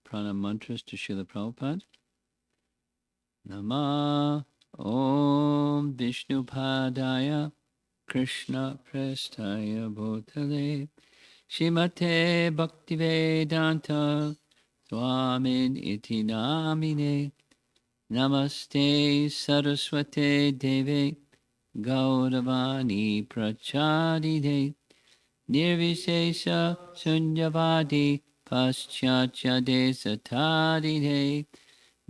pranam mantras to Srila Prabhupada. Nama Om Vishnu Padaya Krishna Prestaya Bhutale Shrimate Bhaktivedanta Swamin Iti Namine Namaste Saraswate Deve Gauravani Prachadide Nirvishesha Sunyavadi Paschatya Desatadide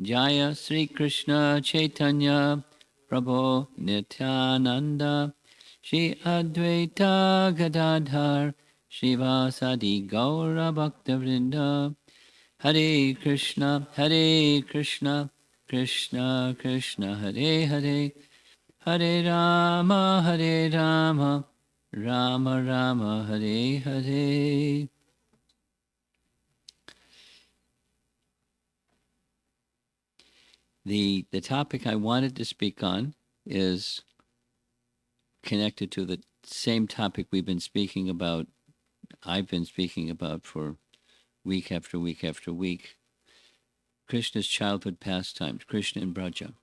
Jaya Sri Krishna Chaitanya Prabhu Nityananda Shri Advaita Gadadhar Shivasadi Gaura Bhaktavrinda Hare Krishna Krishna Krishna Hare Hare Hare Rama Rama Rama Hare Hare. The topic I wanted to speak on is connected to the same topic I've been speaking about for week after week after week. Krishna's childhood pastimes, Krishna in Braja.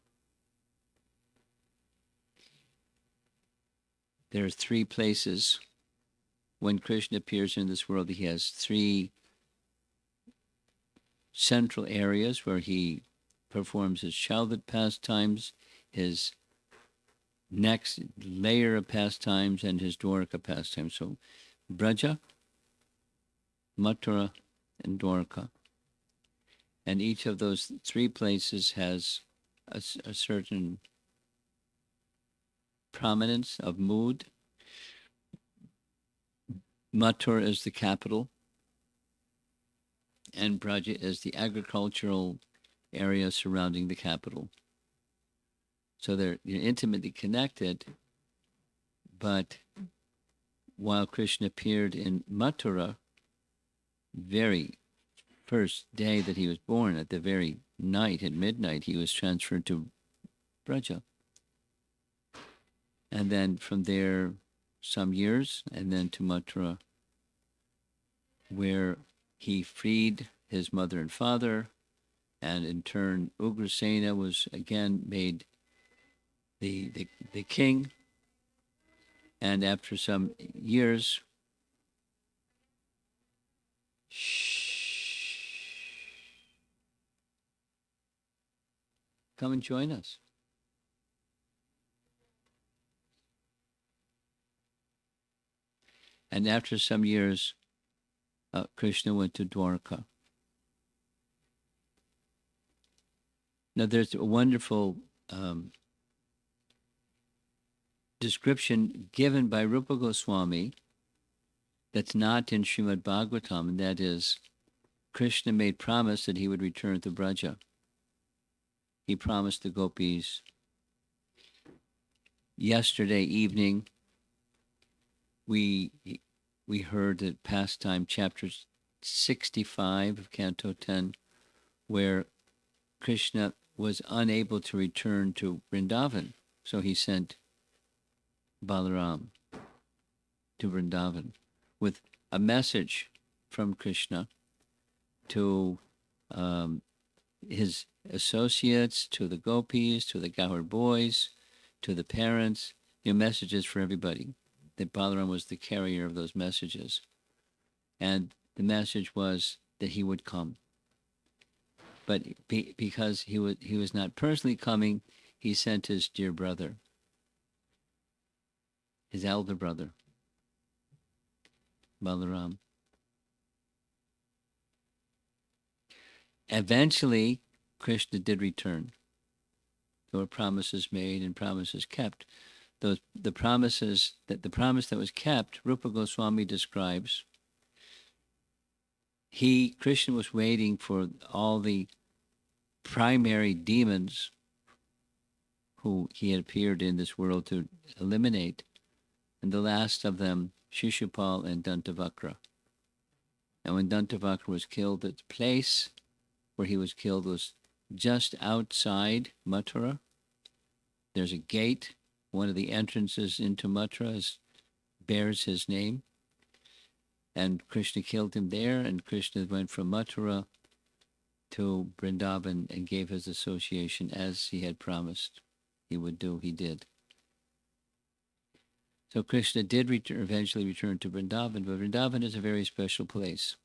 There are three places when Krishna appears in this world. He has three central areas where he performs his childhood pastimes, his next layer of pastimes, and his Dwarka pastimes. So Braja, Mathura, and Dwarka. And each of those three places has a certain prominence of mood. Mathura is the capital, and Braja is the agricultural area surrounding the capital. So they're intimately connected, but while Krishna appeared in Mathura, very first day that he was born, at the very night, at midnight, he was transferred to Braja. And then from there, some years, and then to Mathura, where he freed his mother and father, and in turn, Ugrasena was again made the king. And after some years, come and join us. And after some years, Krishna went to Dwarka. Now there's a wonderful description given by Rupa Goswami that's not in Srimad Bhagavatam, and that is, Krishna made promise that he would return to Braja. He promised the gopis. Yesterday evening, we heard that pastime chapter 65 of Canto 10, where Krishna was unable to return to Vrindavan, so he sent Balaram to Vrindavan with a message from Krishna to his associates, to the gopis, to the Gaur boys, to the parents, messages for everybody. That Balaram was the carrier of those messages. And the message was that he would come. But because he was not personally coming, he sent his dear brother, his elder brother, Balaram. Eventually, Krishna did return. There were promises made and promises kept. The promise that was kept, Rupa Goswami describes. Krishna was waiting for all the primary demons who he had appeared in this world to eliminate, and the last of them, Shishupal and Dantavakra. And when Dantavakra was killed, the place where he was killed was just outside Mathura. There's a gate. One of the entrances into Mathura bears his name. And Krishna killed him there, and Krishna went from Mathura to Vrindavan and gave his association as he had promised he would do. He did. So Krishna did eventually return to Vrindavan, but Vrindavan is a very special place.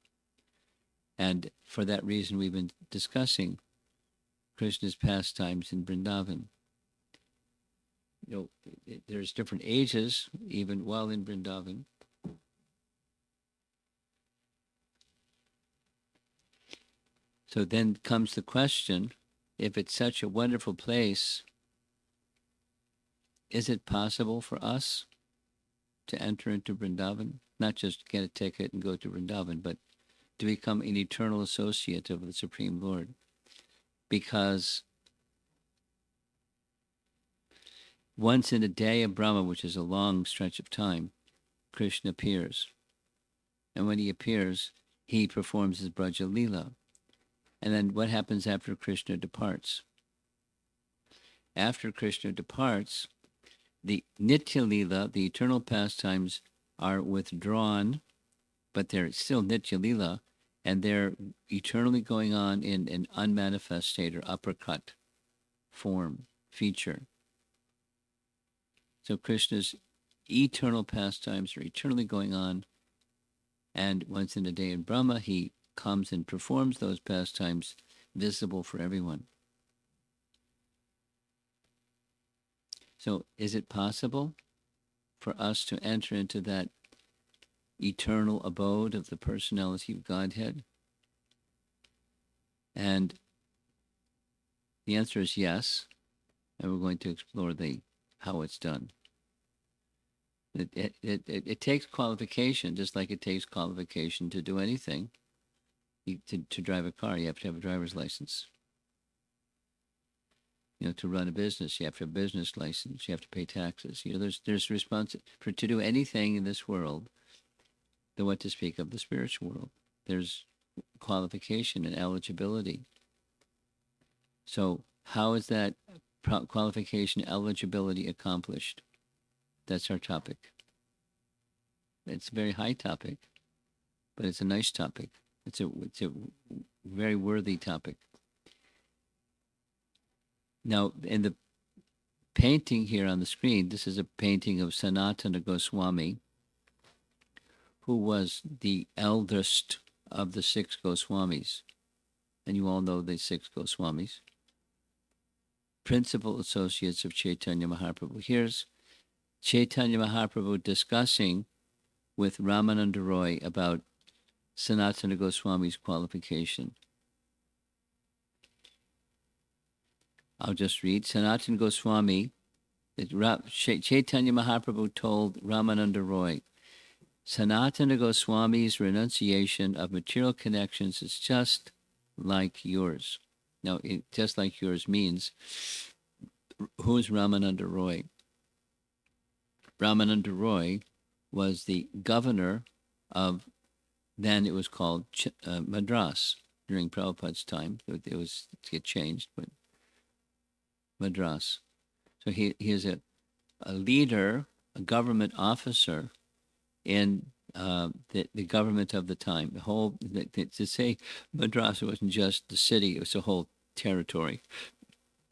And for that reason, we've been discussing Krishna's pastimes in Vrindavan. There's different ages, even while in Vrindavan. So then comes the question, if it's such a wonderful place, is it possible for us to enter into Vrindavan? Not just get a ticket and go to Vrindavan, but to become an eternal associate of the Supreme Lord. Because once in a day of Brahma, which is a long stretch of time, Krishna appears. And when he appears, he performs his Braja Leela. And then what happens after Krishna departs? After Krishna departs, the Nitya Leela, the eternal pastimes, are withdrawn, but they're still Nitya Leela, and they're eternally going on in an unmanifest state or uppercut form, feature. So Krishna's eternal pastimes are eternally going on, and once in a day in Brahma, he comes and performs those pastimes visible for everyone. So is it possible for us to enter into that eternal abode of the personality of Godhead? And the answer is yes, and we're going to explore how it's done. It takes qualification, just like it takes qualification to do anything. To drive a car, you have to have a driver's license. To run a business, you have to have a business license. You have to pay taxes. There's to do anything in this world. Then what to speak of the spiritual world? There's qualification and eligibility. So how is that qualification, eligibility accomplished? That's our topic. It's a very high topic, but it's a nice topic. It's a very worthy topic. Now, in the painting here on the screen, this is a painting of Sanatana Goswami, who was the eldest of the 6 Goswamis. And you all know the 6 Goswamis. Principal associates of Chaitanya Mahaprabhu. Here's Chaitanya Mahaprabhu discussing with Ramananda Roy about Sanatana Goswami's qualification. I'll just read. Sanatana Goswami, Chaitanya Mahaprabhu told Ramananda Roy, Sanatana Goswami's renunciation of material connections is just like yours. Now, just like yours means, who's Ramananda Roy? Ramananda Roy was the governor of, then it was called Madras during Prabhupada's time. It get changed, but Madras. So he is a leader, a government officer in the government of the time. The whole, to say Madras, it wasn't just the city, it was the whole territory.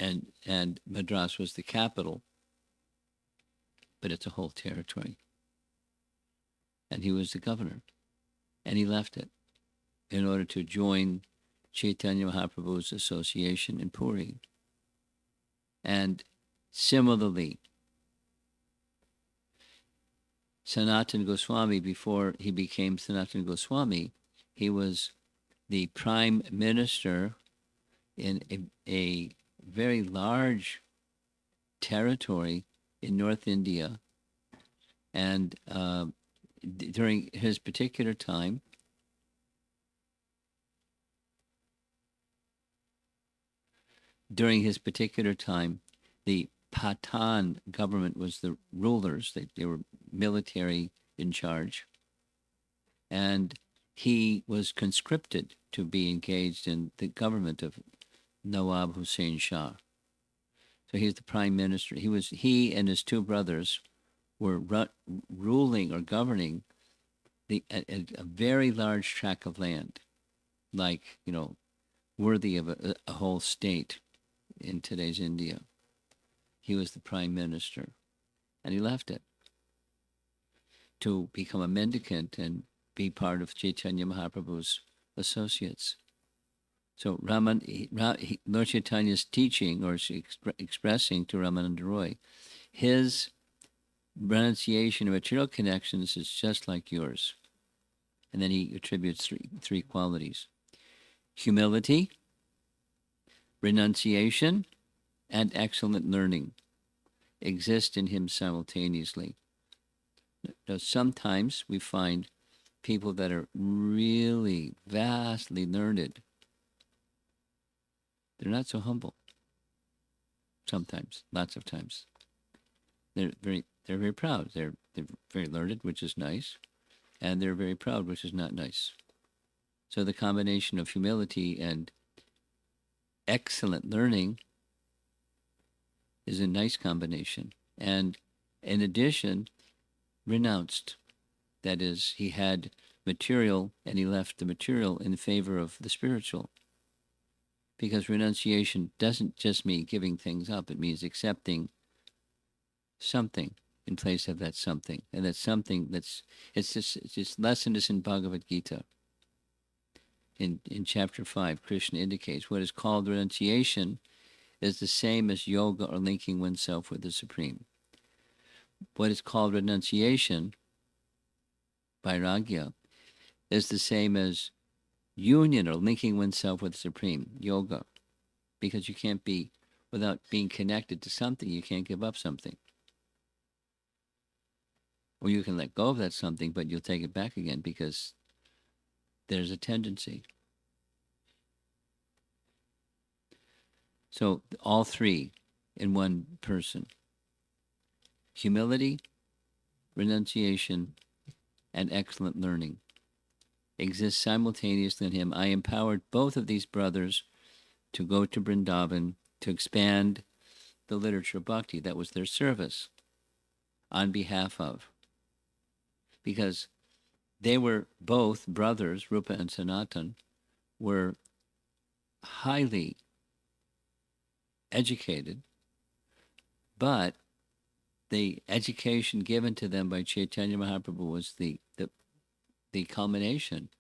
And Madras was the capital, but it's a whole territory. And he was the governor. And he left it in order to join Chaitanya Mahaprabhu's association in Puri. And similarly, Sanatana Goswami, before he became Sanatana Goswami, he was the prime minister in a very large territory in North India. And during his particular time, the Pathan government was the rulers. They were military in charge. And he was conscripted to be engaged in the government of Nawab Hussain Shah. So he's the prime minister. He and his 2 brothers were ruling or governing a very large tract of land, like, worthy of a whole state in today's India. He was the prime minister, and he left it to become a mendicant and be part of Chaitanya Mahaprabhu's associates. So Lord Chaitanya's teaching, or expressing to Ramananda Roy, his renunciation of material connections is just like yours. And then he attributes three qualities: humility, renunciation, and excellent learning exist in him simultaneously. Now, sometimes we find people that are really vastly learned, they're not so humble. Sometimes, lots of times, they're very proud. They're very learned, which is nice, and they're very proud, which is not nice. So the combination of humility and excellent learning is a nice combination. And in addition, renounced. That is, he had material and he left the material in favor of the spiritual. Because renunciation doesn't just mean giving things up, it means accepting something in place of that something. And that something it's just lesson is in Bhagavad Gita. In chapter 5, Krishna indicates what is called renunciation is the same as yoga, or linking oneself with the Supreme. What is called renunciation, vairagya, is the same as union, or linking oneself with the Supreme, yoga. Because you can't be, without being connected to something, you can't give up something. Or you can let go of that something, but you'll take it back again because there's a tendency. So all three in one person: humility, renunciation, and excellent learning exist simultaneously in him. I empowered both of these brothers to go to Vrindavan to expand the literature of bhakti. That was their service on behalf of. Because they were both brothers, Rupa and Sanatan, were highly educated, but the education given to them by Chaitanya Mahaprabhu was the culmination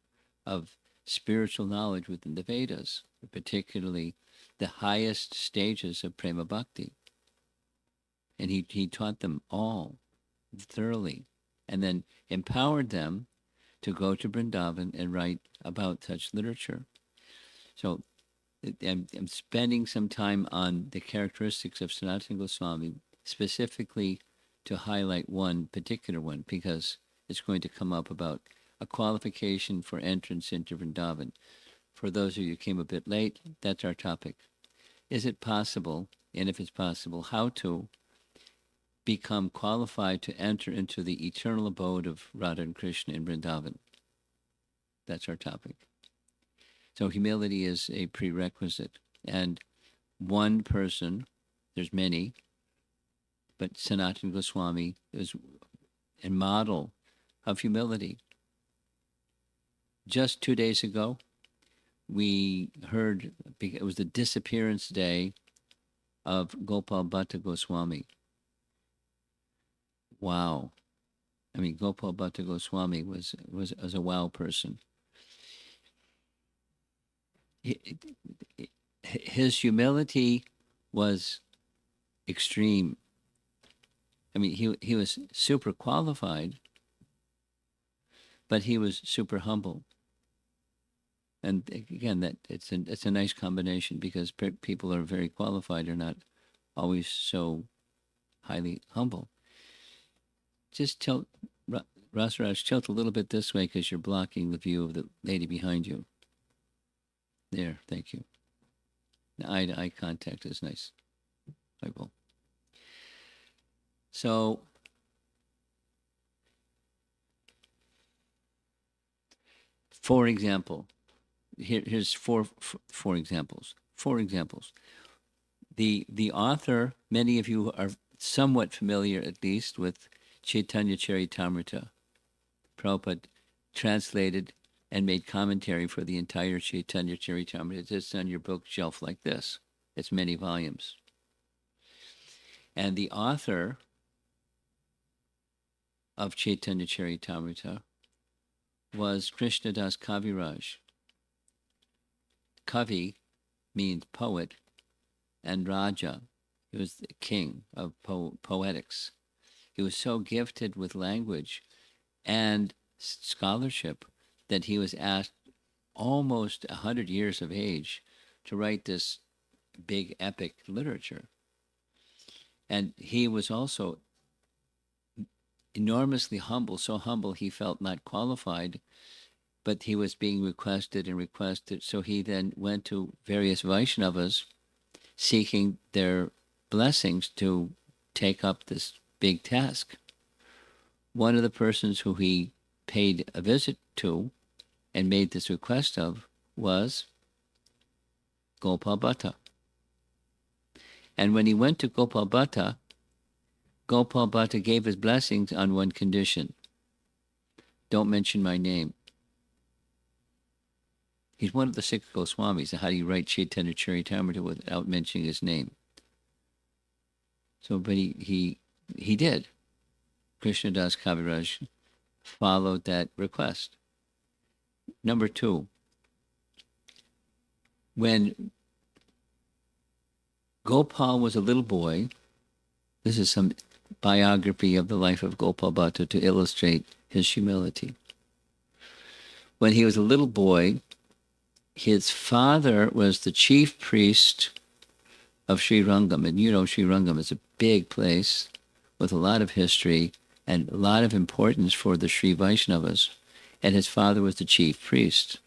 of spiritual knowledge within the Vedas, particularly the highest stages of prema bhakti. And he taught them all thoroughly, and then empowered them to go to Vrindavan and write about such literature. So I'm spending some time on the characteristics of Sanatana Goswami, specifically to highlight one particular one, because it's going to come up about a qualification for entrance into Vrindavan. For those of you who came a bit late, that's our topic. Is it possible, and if it's possible, how to become qualified to enter into the eternal abode of Radha and Krishna in Vrindavan? That's our topic. So humility is a prerequisite. And one person, there's many, but Sanatana Goswami is a model of humility. Just 2 days ago, we heard, it was the disappearance day of Gopal Bhatta Goswami. Wow. I mean, Gopal Bhatta Goswami was a wow person. His humility was extreme. I mean, he was super qualified, but he was super humble. And again, that it's a nice combination, because people are very qualified are not always so highly humble. Just tilt, Rasaraj, tilt a little bit this way, because you're blocking the view of the lady behind you. There, thank you. Eye contact is nice. I will. So, for example, here's four examples. Four examples. The author, many of you are somewhat familiar, at least, with Chaitanya Charitamrita. Prabhupada translated and made commentary for the entire Chaitanya Charitamrita. It's on your bookshelf like this. It's many volumes. And the author of Chaitanya Charitamrita was Krishnadas Kaviraj. Kavi means poet, and Raja, he was the king of poetics. He was so gifted with language and scholarship that he was asked almost 100 years of age to write this big epic literature. And he was also enormously humble, so humble he felt not qualified, but he was being requested and requested. So he then went to various Vaishnavas seeking their blessings to take up this big task. One of the persons who he paid a visit to and made this request of was Gopal Bhatta. And when he went to Gopal Bhatta gave his blessings on one condition: don't mention my name. He's one of the 6 Goswamis. How do you write Chaitanya Charitamrita without mentioning his name? So, but he did. Krishnadas Kaviraj followed that request. Number 2, when Gopal was a little boy, this is some biography of the life of Gopal Bhatta to illustrate his humility. When he was a little boy, his father was the chief priest of Sri Rangam. And you know, Sri Rangam is a big place with a lot of history and a lot of importance for the Sri Vaishnavas. And his father was the chief priest.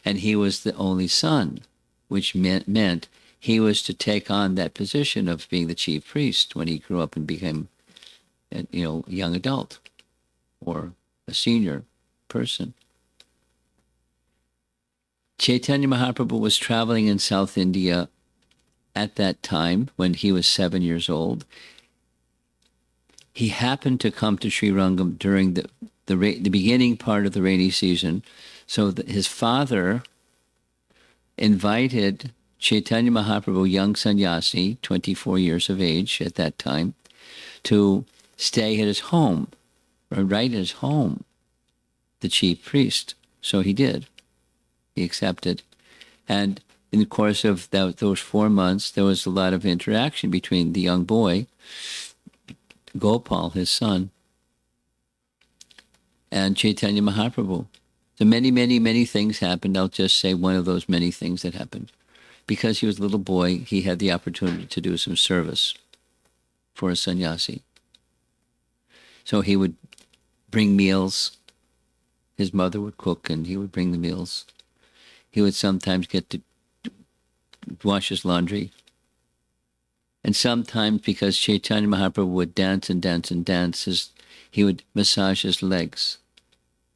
And he was the only son, which meant he was to take on that position of being the chief priest when he grew up and became a young adult or a senior person. Chaitanya Mahaprabhu was traveling in South India at that time when he was 7 years old. He happened to come to Sri Rangam during the beginning part of the rainy season, so that his father invited Chaitanya Mahaprabhu, young sannyasi, 24 years of age at that time, to stay at his home, or right at his home, the chief priest. So he did. He accepted. And in the course of those 4 months, there was a lot of interaction between the young boy, Gopal, his son, and Chaitanya Mahaprabhu. So many, many, many things happened. I'll just say one of those many things that happened. Because he was a little boy, he had the opportunity to do some service for a sannyasi. So he would bring meals. His mother would cook and he would bring the meals. He would sometimes get to wash his laundry. And sometimes, because Chaitanya Mahaprabhu would dance and dance and dance, he would massage his legs.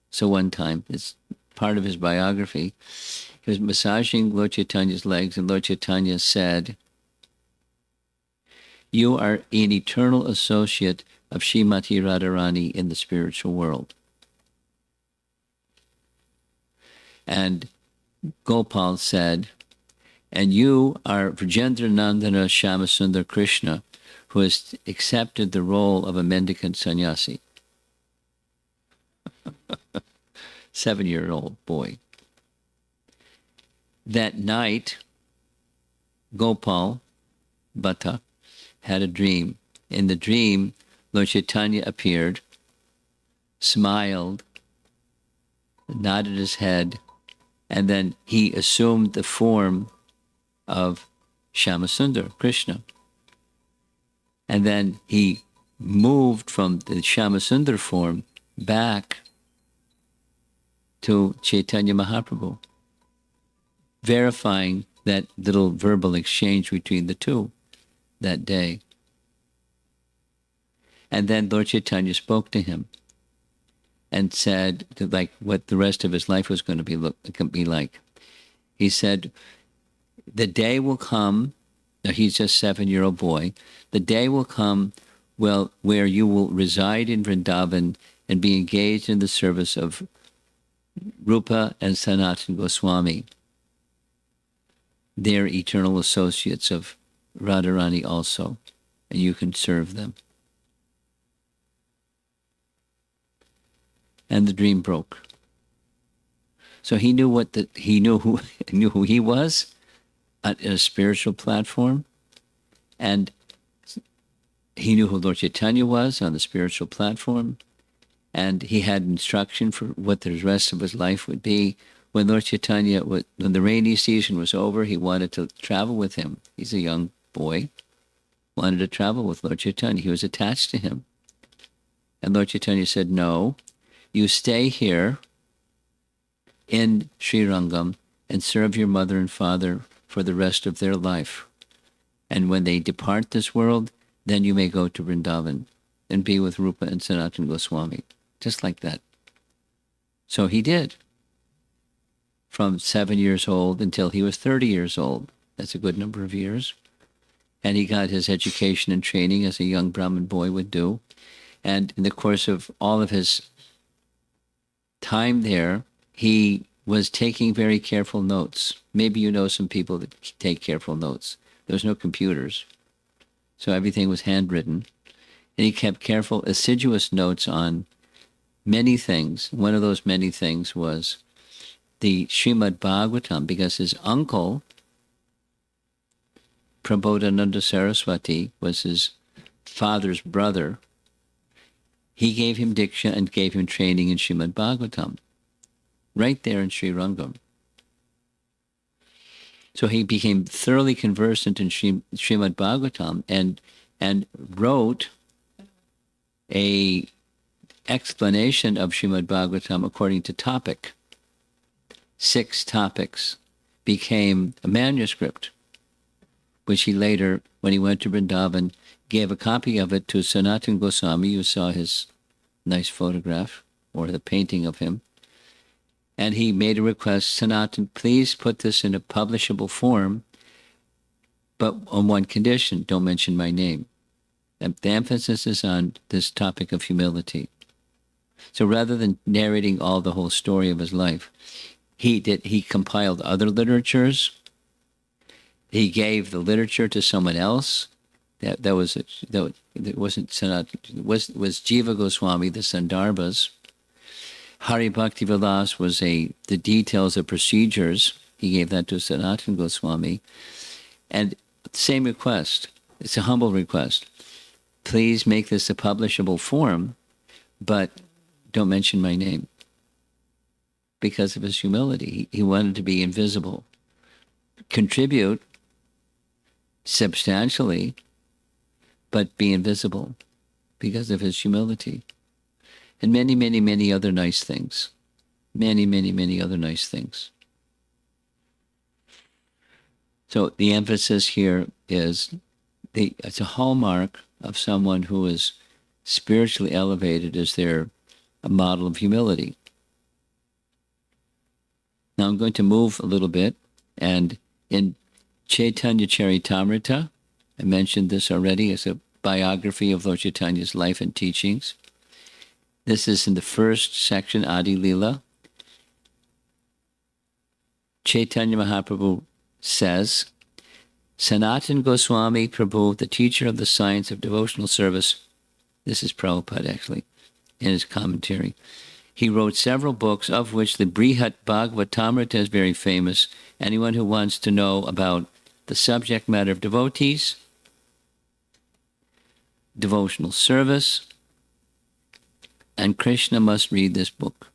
So one time, it's part of his biography, he was massaging Lord Chaitanya's legs, and Lord Chaitanya said, "You are an eternal associate of Srimati Radharani in the spiritual world." And Gopal said, "And you are Vrajendra Nandana Shyamasundar Krishna, who has accepted the role of a mendicant sannyasi." 7-year-old boy. That night, Gopal Bhatta had a dream. In the dream, Lord Chaitanya appeared, smiled, nodded his head, and then he assumed the form of Shyamasundar, Krishna. And then he moved from the Shyamasundar form back to Chaitanya Mahaprabhu, verifying that little verbal exchange between the two that day. And then Lord Chaitanya spoke to him and said like what the rest of his life was going to be like. He said, "The day will come," now he's just a 7-year-old boy, "the day will come where you will reside in Vrindavan and be engaged in the service of Rupa and Sanatana Goswami. They're eternal associates of Radharani also, and you can serve them. And the dream broke. So he knew knew who he was at a spiritual platform, and he knew who Lord Chaitanya was on the spiritual platform, and he had instruction for what the rest of his life would be. When Lord Chaitanya, when the rainy season was over, he wanted to travel with him. He's a young boy, wanted to travel with Lord Chaitanya. He was attached to him. And Lord Chaitanya said, no, you stay here in Sri Rangam and serve your mother and father for the rest of their life. And when they depart this world, then you may go to Vrindavan and be with Rupa and Sanatana Goswami. Just like that. So he did. From 7 years old until he was 30 years old. That's a good number of years. And he got his education and training as a young Brahmin boy would do. And in the course of all of his time there, he was taking very careful notes. Maybe you know some people that take careful notes. There was no computers. So everything was handwritten. And he kept careful, assiduous notes on many things. One of those many things was the Srimad Bhagavatam, because his uncle, Prabodhananda Saraswati, was his father's brother. He gave him Diksha and gave him training in Srimad Bhagavatam, right there in Sri Rangam. So he became thoroughly conversant in Srimad Bhagavatam and wrote a explanation of Srimad Bhagavatam according to topic. 6 topics became a manuscript, which he later, when he went to Vrindavan, gave a copy of it to Sanatana Goswami. You saw his nice photograph, or the painting of him. And he made a request, Sanatana, please put this in a publishable form, but on one condition, don't mention my name. And the emphasis is on this topic of humility. So rather than narrating all the whole story of his life, he compiled other literatures. He gave the literature to someone else. That wasn't Sanatana, was Jiva Goswami, the Sandarbhas. Hari Bhakti Vilas was the details of procedures. He gave that to Sanatana Goswami. And same request. It's a humble request. Please make this a publishable form, but don't mention my name. Because of his humility. He wanted to be invisible. Contribute substantially, but be invisible because of his humility. And many, many, many other nice things. Many, many, many other nice things. So the emphasis here is it's a hallmark of someone who is spiritually elevated as their a model of humility. Now I'm going to move a little bit, and in Chaitanya Charitamrita, I mentioned this already as a biography of Lord Chaitanya's life and teachings. This is in the first section, Adi Lila. Chaitanya Mahaprabhu says, Sanatana Goswami Prabhu, the teacher of the science of devotional service, this is Prabhupada actually, in his commentary. He wrote several books, of which the Brihat Bhagavatamrita is very famous. Anyone who wants to know about the subject matter of devotees, devotional service, and Krishna must read this book.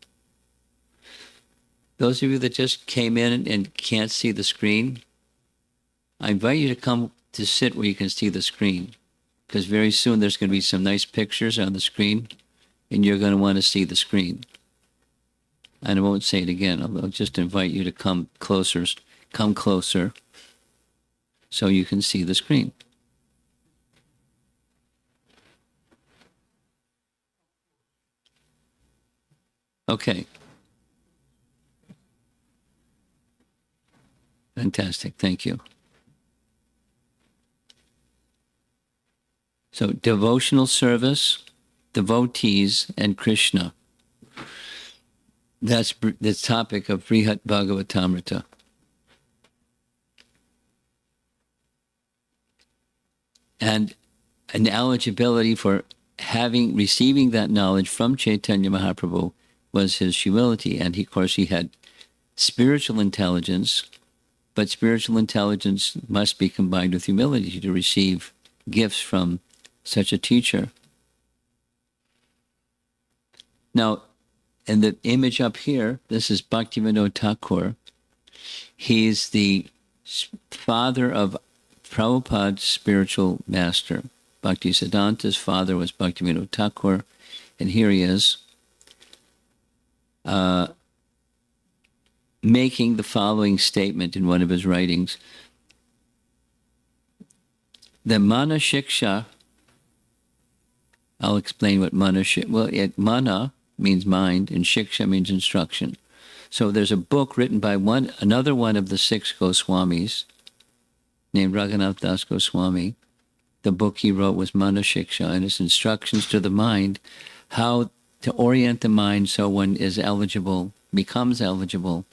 Those of you that just came in and can't see the screen, I invite you to come to sit where you can see the screen, because very soon there's going to be some nice pictures on the screen, and you're going to want to see the screen. And I won't say it again. I'll just invite you to come closer so you can see the screen. Okay. Fantastic. Thank you. So devotional service, devotees, and Krishna. That's the topic of Brihat Bhagavatamrita. And an eligibility for receiving that knowledge from Chaitanya Mahaprabhu was his humility. And of course, he had spiritual intelligence, but spiritual intelligence must be combined with humility to receive gifts from such a teacher. Now, in the image up here, this is Bhaktivinoda Thakur. He's the father of Prabhupada's spiritual master. Bhaktisiddhanta's father was Bhaktivinoda Thakur, and here he is making the following statement in one of his writings. The mana shiksha, I'll explain what mana shiksha, well, mana means mind, and shiksha means instruction. So there's a book written by another one of the 6 Goswamis, named Raghunath Das Goswami. The book he wrote was Mana Shiksha, and it's instructions to the mind, how to orient the mind so one becomes eligible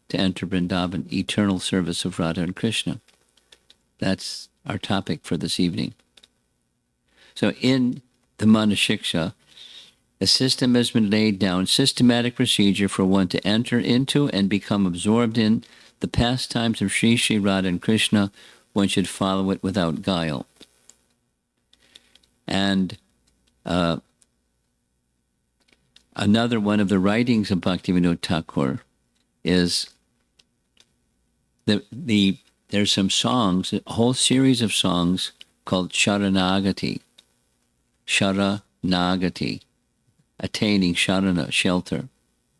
to enter Vrindavan, eternal service of Radha and Krishna. That's our topic for this evening. So in the Mana Shiksha, a system has been laid down, systematic procedure for one to enter into and become absorbed in the pastimes of Sri Sri Radha and Krishna. One should follow it without guile. And another one of the writings of Bhaktivinoda Thakur is there's some songs, a whole series of songs called Sharanagati. Sharanagati, attaining Sharana, shelter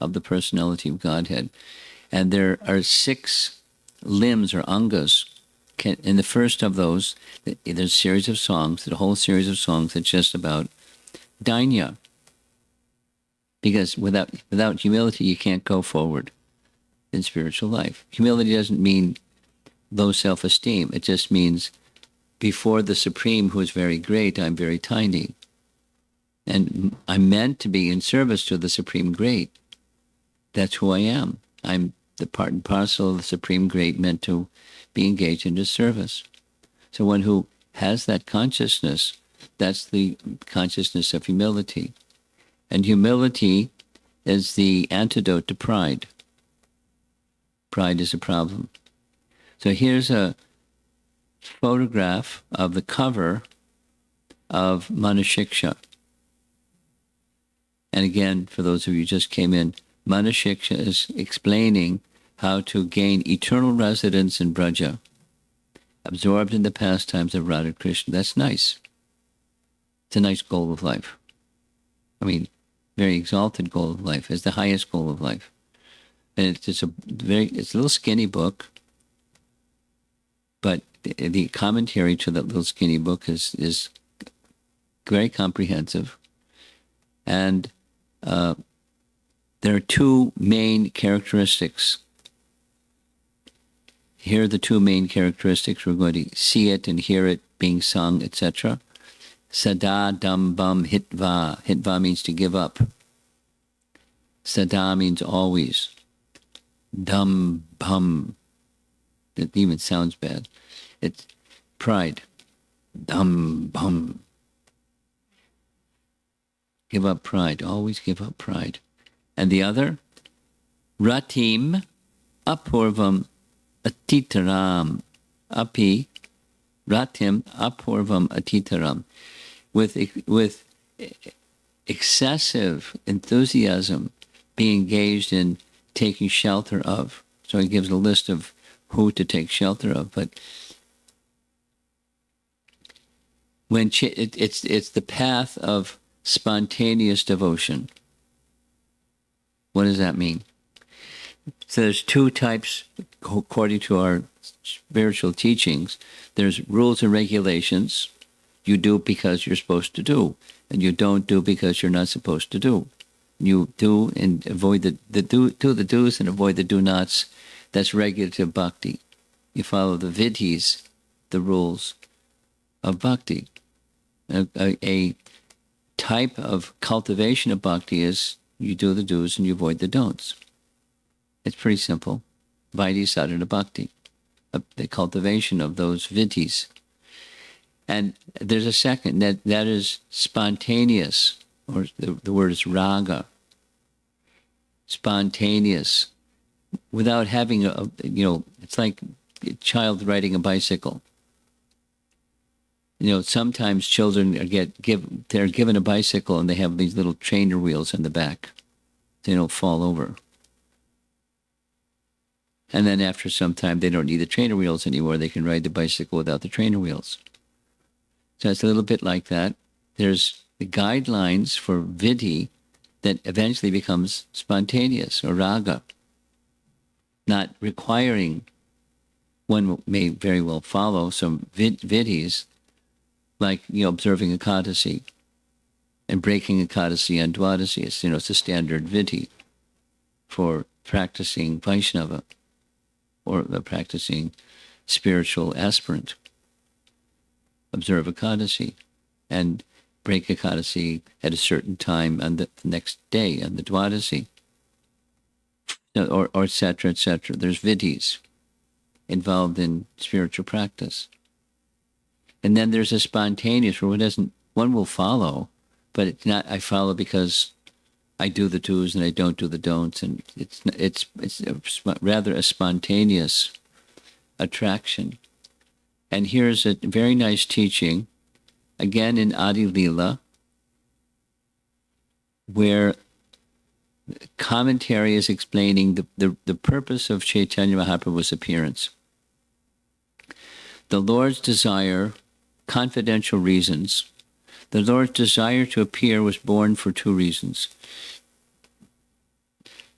of the personality of Godhead. And there are 6 limbs or angas. In the first of those, there's a series of songs, a whole series of songs that's just about dainya. Because without humility, you can't go forward in spiritual life. Humility doesn't mean low self-esteem. It just means before the Supreme, who is very great, I'm very tiny. And I'm meant to be in service to the Supreme Great. That's who I am. I'm the part and parcel of the Supreme Great, meant to be engaged in his service. So one who has that consciousness, that's the consciousness of humility. And humility is the antidote to pride. Pride is a problem. So here's a photograph of the cover of Mana Shiksha. And again, for those of you who just came in, Mana Shiksha is explaining how to gain eternal residence in Braja, absorbed in the pastimes of Radha Krishna. That's nice. It's a nice goal of life. I mean, very exalted goal of life. It's the highest goal of life. And it's a little skinny book, but the commentary to that little skinny book is very comprehensive. And there are 2 main characteristics. Here are the 2 main characteristics. We're going to see it and hear it being sung, etc. Sada dam bam hitva. Hitva means to give up. Sada means always. Dam bam. It even sounds bad. It's pride. Dam bam. Give up pride. Always give up pride. And the other, ratim apurvam atitaram. Api, ratim apurvam atitaram. With excessive enthusiasm, be engaged in taking shelter of. So he gives a list of who to take shelter of. But when it's the path of spontaneous devotion. What does that mean? So there's 2 types, according to our spiritual teachings. There's rules and regulations. You do because you're supposed to do, and you don't do because you're not supposed to do. You do and avoid the do's and avoid the do-nots. That's regulative bhakti. You follow the vidhis, the rules of bhakti. A type of cultivation of bhakti is You do the do's and you avoid the don'ts. It's pretty simple. Vaidhi sadhana bhakti, the cultivation of those vidhis. And there's a second, that is spontaneous, or the word is raga. Spontaneous, without having it's like a child riding a bicycle. Sometimes children they're given a bicycle and they have these little trainer wheels in the back. They don't fall over. And then after some time, they don't need the trainer wheels anymore. They can ride the bicycle without the trainer wheels. So it's a little bit like that. There's the guidelines for vidhi that eventually becomes spontaneous, or raga, not requiring. One may very well follow some vidhis, like observing Ekadasi and breaking Ekadasi on Dwadasi. It's a standard vidhi for practicing Vaishnava, or the practicing spiritual aspirant. Observe Ekadasi and break Ekadasi at a certain time on the next day, on the Dwadasi, or et cetera, et cetera. There's vidhis involved in spiritual practice. And then there's a spontaneous where one will follow, but it's not, I follow because I do the do's and I don't do the don'ts, and it's rather a spontaneous attraction. And here's a very nice teaching, again in Adi Lila, where commentary is explaining the purpose of Chaitanya Mahaprabhu's appearance. The Lord's desire, confidential reasons. The Lord's desire to appear was born for two reasons.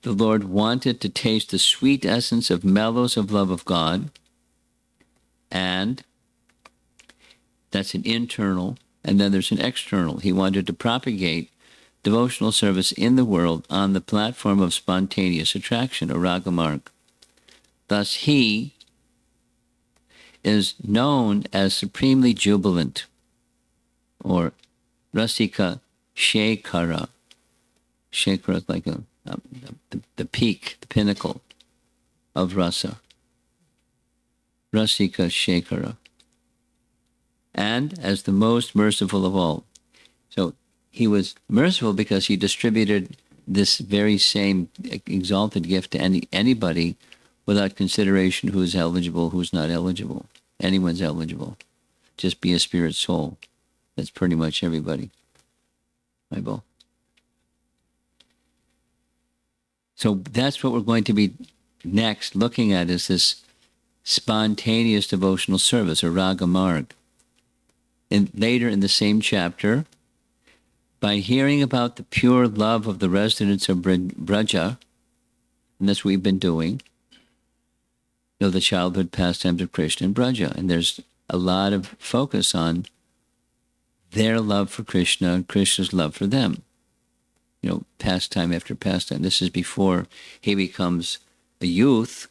The Lord wanted to taste the sweet essence of mellows of love of God, and that's an internal, and then there's an external. He wanted to propagate devotional service in the world on the platform of spontaneous attraction, or ragamarg. Thus he is known as supremely jubilant, or rasika shekhara. Shekhara is like the peak, the pinnacle of rasa. Rasika shekhara. And as the most merciful of all. So he was merciful because he distributed this very same exalted gift to anybody without consideration who's eligible, who's not eligible. Anyone's eligible. Just be a spirit soul. That's pretty much everybody. Bible. So that's what we're going to be next looking at, is this spontaneous devotional service, or raga marg. And later in the same chapter, by hearing about the pure love of the residents of Braja, and that's what we've been doing, the childhood pastimes of Krishna and Braja. And there's a lot of focus on their love for Krishna and Krishna's love for them. Pastime after pastime. This is before he becomes a youth.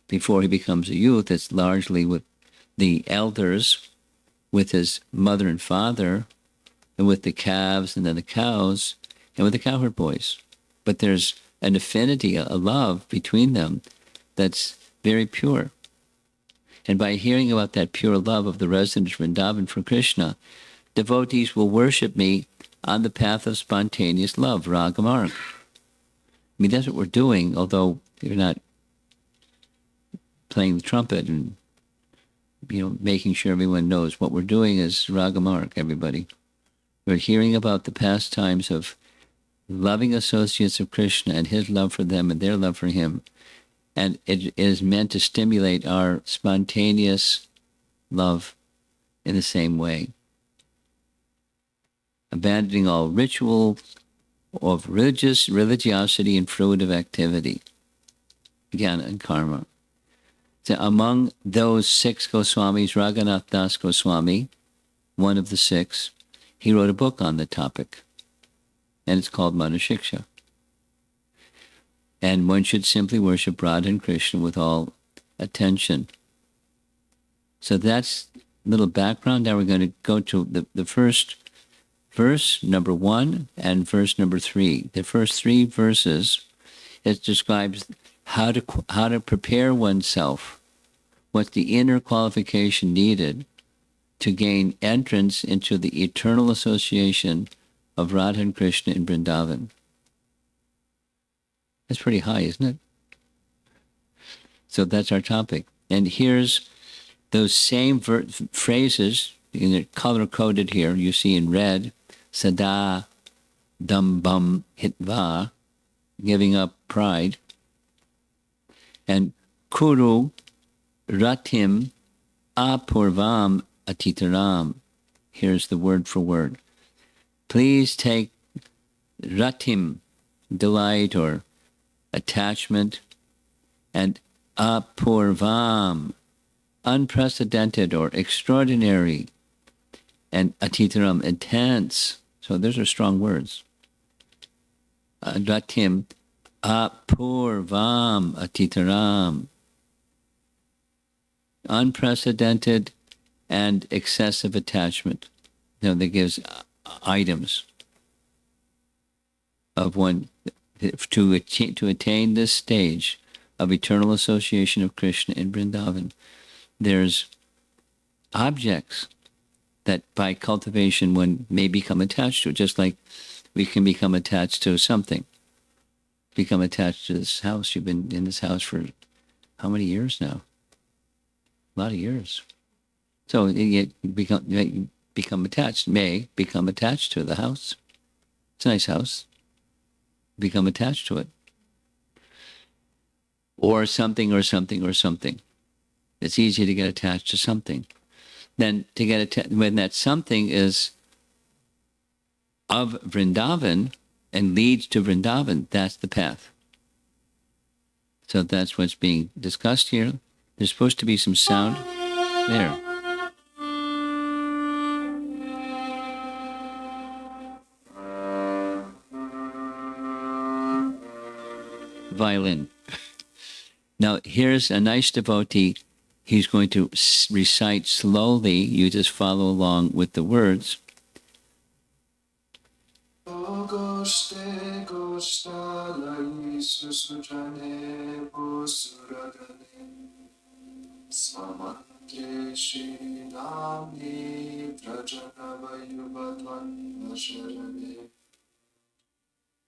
Before he becomes a youth, it's largely with the elders, with his mother and father, and with the calves and then the cows, and with the cowherd boys. But there's an affinity, a love between them that's very pure. And by hearing about that pure love of the residents of Vrindavan for Krishna, devotees will worship me on the path of spontaneous love, ragamarg. I mean, that's what we're doing, although you're not playing the trumpet and, making sure everyone knows. What we're doing is ragamarg, everybody. We're hearing about the pastimes of loving associates of Krishna and his love for them and their love for him. And it is meant to stimulate our spontaneous love in the same way. Abandoning all ritual of religiosity and fruitive activity, jnana and karma. So among those 6 Goswamis, Raghunath Das Goswami, one of the 6, he wrote a book on the topic, and it's called Manushiksha. And one should simply worship Radha and Krishna with all attention. So that's a little background. Now we're going to go to the first verse number 1 and verse number 3. The first 3 verses, it describes how to prepare oneself, what's the inner qualification needed to gain entrance into the eternal association of Radha and Krishna in Vrindavan. That's pretty high, isn't it? So that's our topic. And here's those same phrases, color-coded here, you see in red, sada, dambam, hitva, giving up pride, and kuru, ratim, apurvam, atitaram. Here's the word for word. Please take ratim, delight or attachment, and apurvam, unprecedented or extraordinary, and atitaram, intense. So those are strong words. Ratim, apurvam, atitaram, unprecedented and excessive attachment. You know, that gives items of one to attain this stage of eternal association of Krishna in Vrindavan. There's objects that by cultivation one may become attached to, just like we can become attached to something. Become attached to this house. You've been in this house for how many years now? A lot of years. So you become attached, may become attached to the house. It's a nice house. Become attached to it. Or something, or something, or something. It's easy to get attached to something. Then to get when that something is of Vrindavan and leads to Vrindavan, that's the path. So that's what's being discussed here. There's supposed to be some sound. There. Violin. Now, here's a nice devotee. He's going to recite slowly. You just follow along with the words.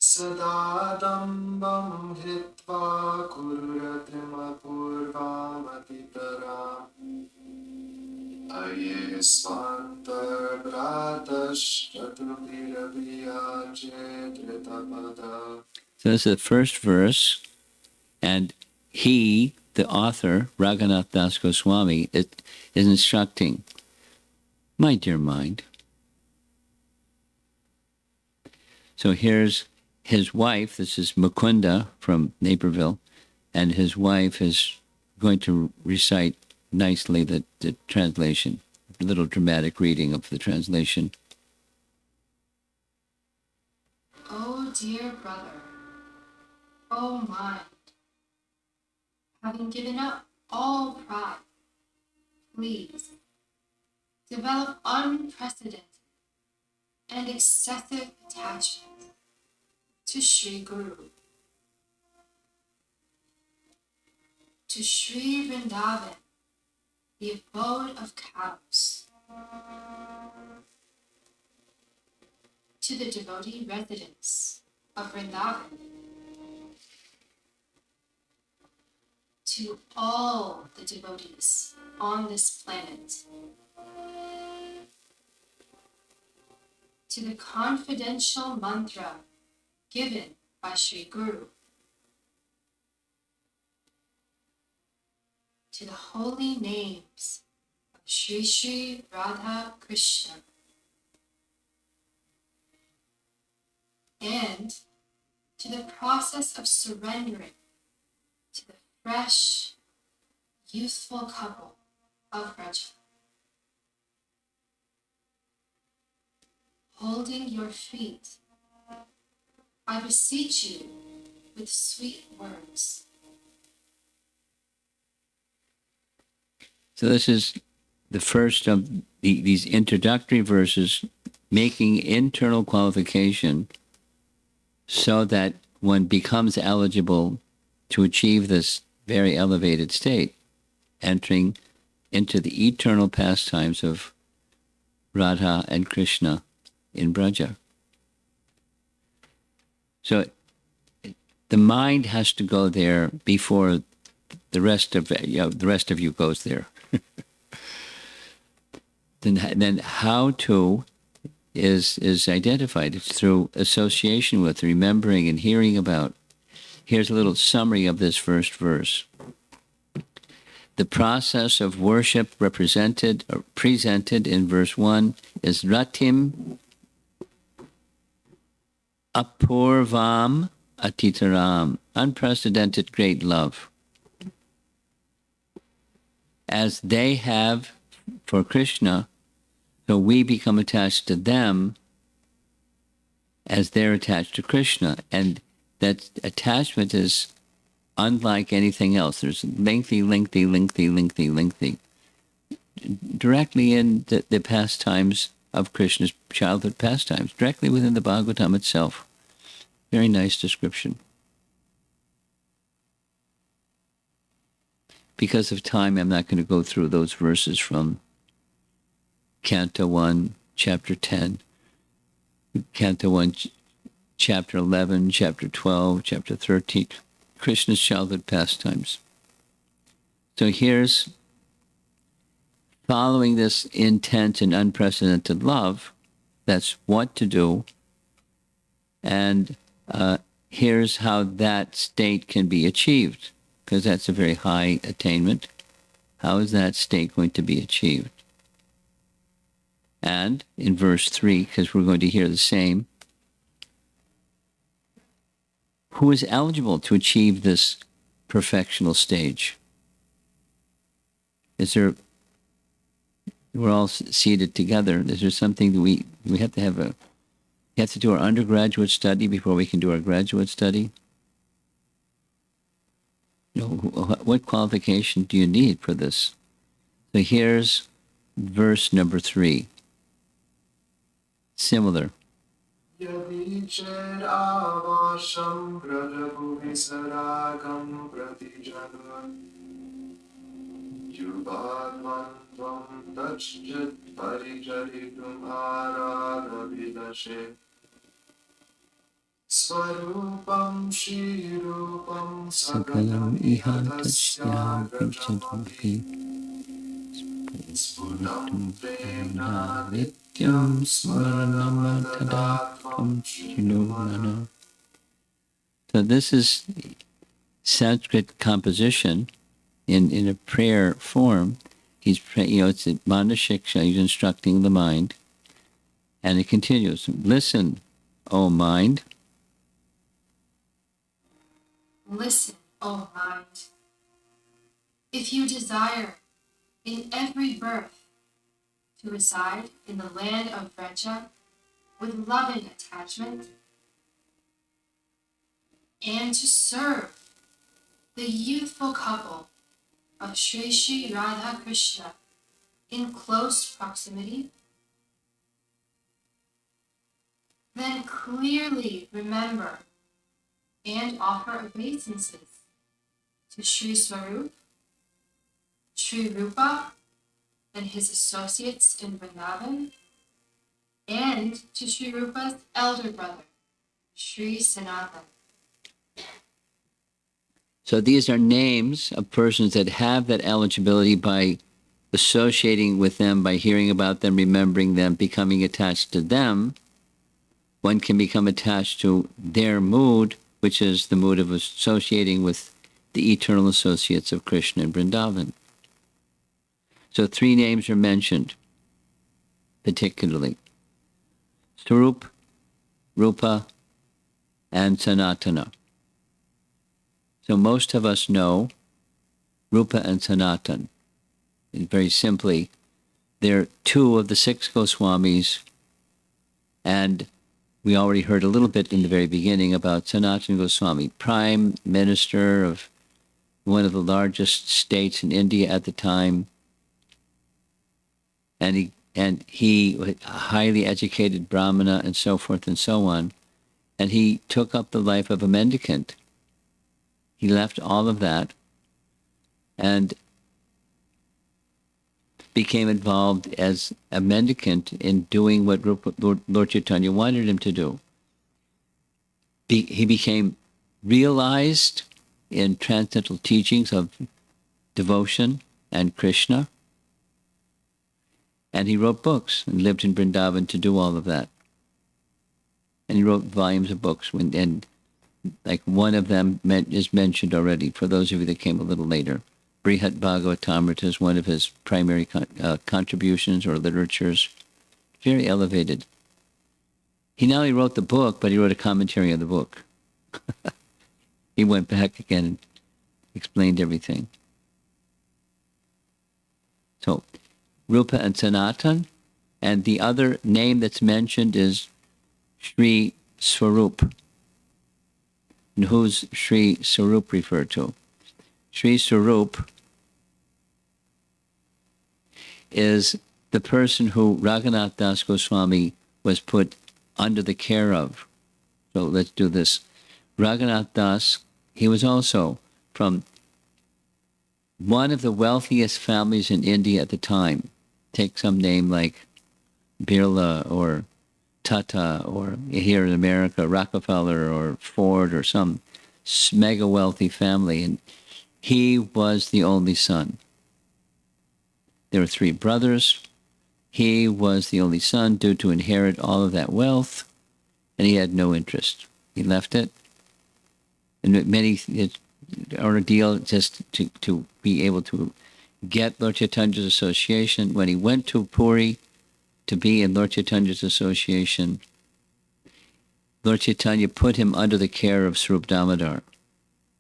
Sadadambam hitva kururatimapurvamatitara ayesvanta bratash chaturpiraviyajedritapada. So this is the first verse, and he, the author, Raghunath Das Goswami, is instructing, my dear mind. So here's his wife, this is Mukunda from Naperville, and his wife is going to recite nicely the translation, a little dramatic reading of the translation. O dear brother, O mind, having given up all pride, please develop unprecedented and excessive attachment to Sri Guru, to Sri Vrindavan, the abode of cows, to the devotee residents of Vrindavan, to all the devotees on this planet, to the confidential mantra given by Sri Guru, to the holy names of Sri Sri Radha Krishna, and to the process of surrendering to the fresh, youthful couple of Raja. Holding your feet, I beseech you with sweet words. So this is the first of these introductory verses making internal qualification so that one becomes eligible to achieve this very elevated state, entering into the eternal pastimes of Radha and Krishna in Braja. So the mind has to go there before the rest of you goes there. Then how to is identified. It's through association with, remembering and hearing about. Here's a little summary of this first verse. The process of worship represented or presented in verse 1 is ratim apurvam atitaram, unprecedented great love, as they have for Krishna, so we become attached to them as they're attached to Krishna. And that attachment is unlike anything else. There's lengthy, directly in the pastimes of Krishna's childhood pastimes, directly within the Bhagavatam itself. Very nice description. Because of time, I'm not going to go through those verses from Canto 1, Chapter 10, Canto 1, Chapter 11, Chapter 12, Chapter 13, Krishna's childhood pastimes. So here's, following this intense and unprecedented love, that's what to do, and here's how that state can be achieved, because that's a very high attainment. How is that state going to be achieved? And in verse 3, because we're going to hear the same, who is eligible to achieve this perfectional stage? Is there, we're all seated together, is there something that we have to have we have to do our undergraduate study before we can do our graduate study? You know, what qualification do you need for this? So here's verse number 3. Similar. Yadi ched avasham prajabhuvi saragam pratijana yubadmantvam tajjat parijaritum aradhavidashe Svarupam Shirupam Sagalam Ihantasyam Vichadvapi Spunam Premna Nityam Smaranam Tadatam Shinunana. So this is Sanskrit composition in a prayer form. He's it's a Manashiksha, he's instructing the mind. And it continues, listen, O mind. Listen, O mind. If you desire in every birth to reside in the land of Vraja with loving attachment and to serve the youthful couple of Sri Sri Radha Krishna in close proximity, then clearly remember and offer obeisances to Sri Swarup, Sri Rupa, and his associates in Vrindavan, and to Sri Rupa's elder brother, Sri Sanatana. So these are names of persons that have that eligibility by associating with them, by hearing about them, remembering them, becoming attached to them. One can become attached to their mood, which is the mood of associating with the eternal associates of Krishna in Vrindavan. So 3 names are mentioned, particularly. Swarup, Rupa, and Sanatana. So most of us know Rupa and Sanatan. And very simply, they're 2 of the 6 Goswamis, and we already heard a little bit in the very beginning about Sanatana Goswami, Prime Minister of one of the largest states in India at the time. And and he was a highly educated Brahmana and so forth and so on. And he took up the life of a mendicant. He left all of that and became involved as a mendicant in doing what Lord Chaitanya wanted him to do. He became realized in transcendental teachings of devotion and Krishna, and he wrote books and lived in Vrindavan to do all of that. And he wrote volumes of books, and like one of them is mentioned already, for those of you that came a little later. Brihat Bhagavatamrita is one of his primary contributions or literatures. Very elevated. He not only wrote the book, but he wrote a commentary on the book. He went back again and explained everything. So, Rupa and Sanatan, and the other name that's mentioned is Sri Swarup. And who's Sri Swarup referred to? Sri Swarup is the person who Raghunath Das Goswami was put under the care of. So let's do this. Raghunath Das, he was also from one of the wealthiest families in India at the time. Take some name like Birla or Tata, or here in America, Rockefeller or Ford, or some mega wealthy family. And he was the only son. There were 3 brothers. He was the only son due to inherit all of that wealth, and he had no interest. He left it. And it ordeal just to be able to get Lord Chaitanya's association. When he went to Puri to be in Lord Chaitanya's association, Lord Chaitanya put him under the care of Swarup Damodar.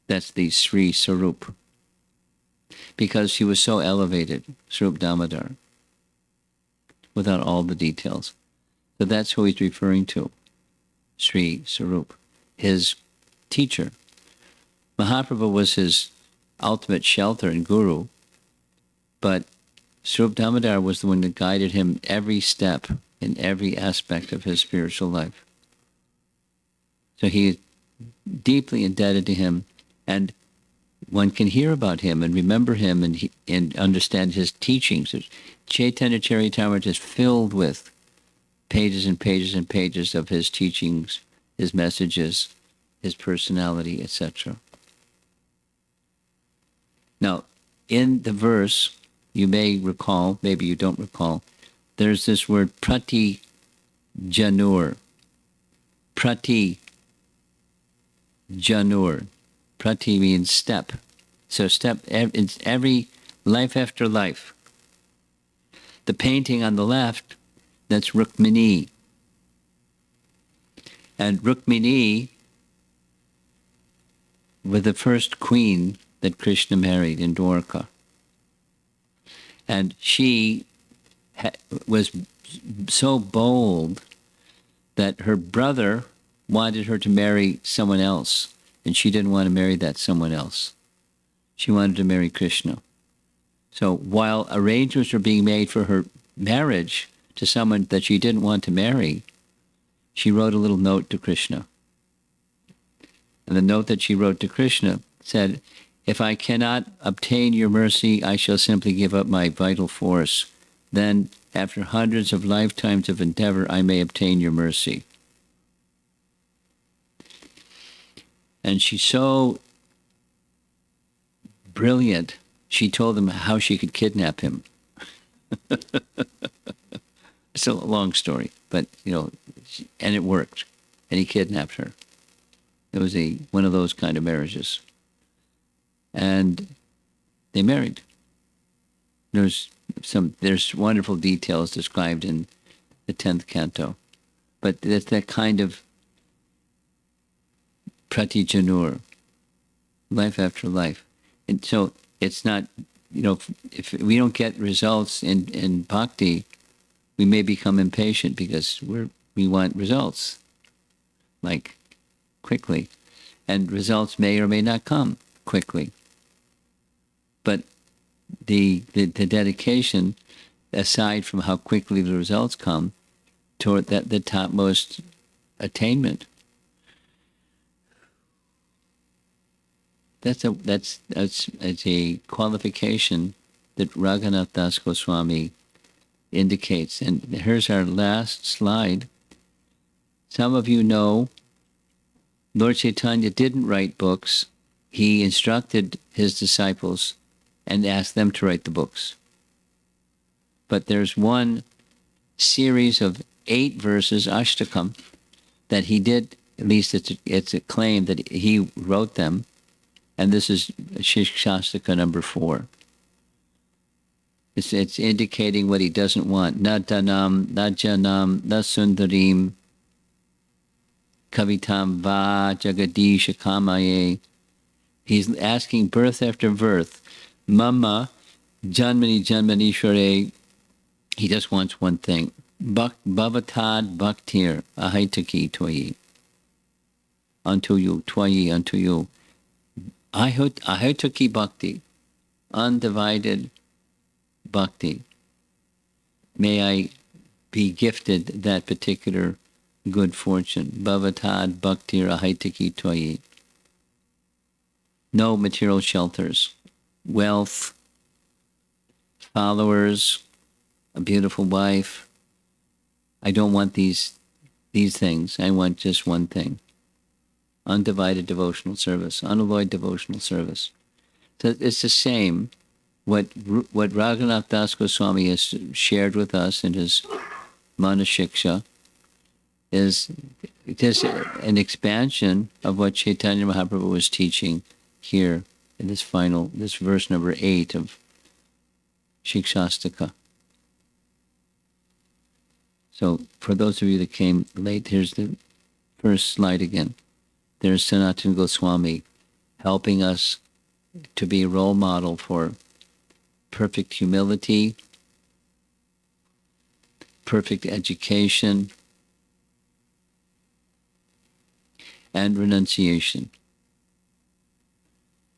That's the Sri Swarup. Because he was so elevated, Swarup Damodar, without all the details. So that's who he's referring to, Sri Swarup, his teacher. Mahaprabhu was his ultimate shelter and guru, but Swarup Damodar was the one that guided him every step in every aspect of his spiritual life. So he is deeply indebted to him, and one can hear about him and remember him and understand his teachings. Chaitanya Charitamrita is filled with pages and pages and pages of his teachings, his messages, his personality, etc. Now, in the verse, you may recall, maybe you don't recall, there's this word prati janur. Prati janur. Prati means step. So step, it's every life after life. The painting on the left, that's Rukmini. And Rukmini was the first queen that Krishna married in Dwarka. And she was so bold that her brother wanted her to marry someone else, and she didn't want to marry that someone else. She wanted to marry Krishna. So while arrangements were being made for her marriage to someone that she didn't want to marry, she wrote a little note to Krishna. And the note that she wrote to Krishna said, "If I cannot obtain your mercy, I shall simply give up my vital force. Then, after hundreds of lifetimes of endeavor, I may obtain your mercy." And she's so brilliant, she told him how she could kidnap him. It's a long story, but, and it worked. And he kidnapped her. It was one of those kind of marriages. And they married. There's wonderful details described in the 10th canto. But that's that kind of pratijanur, life after life. And so it's not, if we don't get results in bhakti, we may become impatient because we want results, like quickly. And results may or may not come quickly. But the dedication aside from how quickly the results come, toward the topmost attainment. That's a qualification that Raghunath Das Goswami indicates. And here's our last slide. Some of you know Lord Chaitanya didn't write books. He instructed his disciples and asked them to write the books. But there's one series of 8 verses, Ashtakam, that he did, at least it's a claim that he wrote them, and this is Shikshastika number 4. It's indicating what he doesn't want. Na danam, na janam, na sundarim, kavitam va jagadisha kamaye. He's asking birth after birth. Mama, janmani janmani shore. He just wants one thing. Bhavatad bhaktir ahaitaki toyi. Unto you, toyi, unto you. Ahaitaki bhakti. Undivided bhakti. May I be gifted that particular good fortune. Bhavatad bhaktir ahaitaki toyi. No material shelters. Wealth. Followers. A beautiful wife. I don't want these things. I want just one thing. Undivided devotional service. Unalloyed devotional service. So it's the same. What Raghunath Das Goswami has shared with us in his Manashiksha is just an expansion of what Chaitanya Mahaprabhu was teaching here in this verse number 8 of Shikshastika. So for those of you that came late, here's the first slide again. There's Sanatana Goswami helping us to be a role model for perfect humility, perfect education, and renunciation.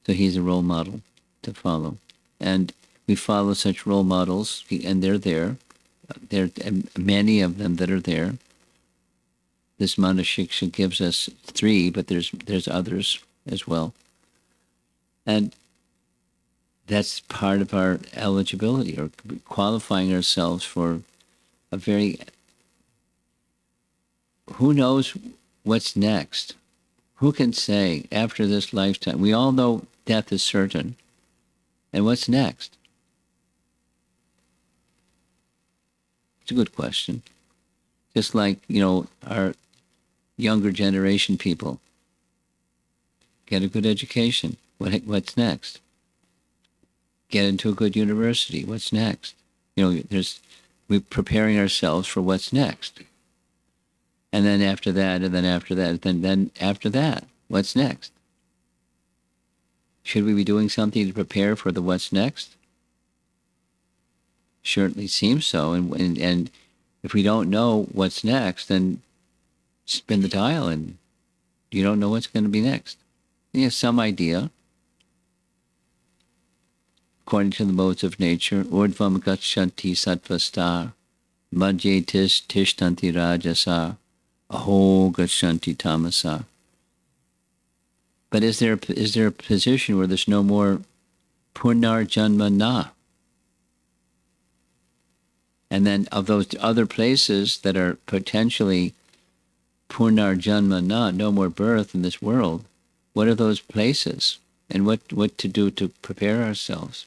So he's a role model to follow. And we follow such role models, and they're there. There are many of them that are there. This Manashiksha gives us 3, but there's others as well. And that's part of our eligibility, or qualifying ourselves for a very... Who knows what's next? Who can say after this lifetime? We all know death is certain. And what's next? It's a good question. Just like, our younger generation people. Get a good education. What's next? Get into a good university. What's next? We're preparing ourselves for what's next. And then after that, and then after that, and then after that, what's next? Should we be doing something to prepare for the what's next? Certainly seems so. And if we don't know what's next, then spin the dial and you don't know what's going to be next. You have some idea. According to the modes of nature, urdvam gachanti sattvasta, madhye tishtanti rajasa, aho gachanti tamasa. But is there a position where there's no more punar janma na? And then of those other places that are potentially punar janma na, no more birth in this world, what are those places? And what to do to prepare ourselves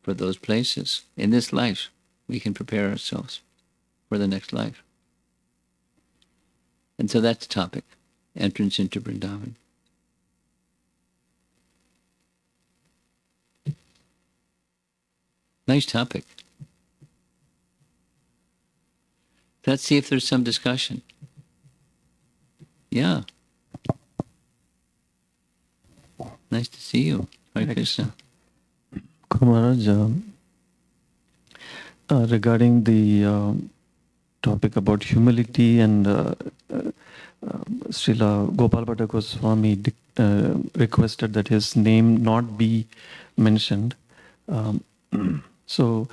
for those places? In this life, we can prepare ourselves for the next life. And so that's the topic, entrance into Vrindavan. Nice topic. Let's see if there's some discussion. Yeah. Nice to see you. Hare Krishna. Maharaj, regarding the topic about humility, and Srila Gopal Bhatta Goswami requested that his name not be mentioned. So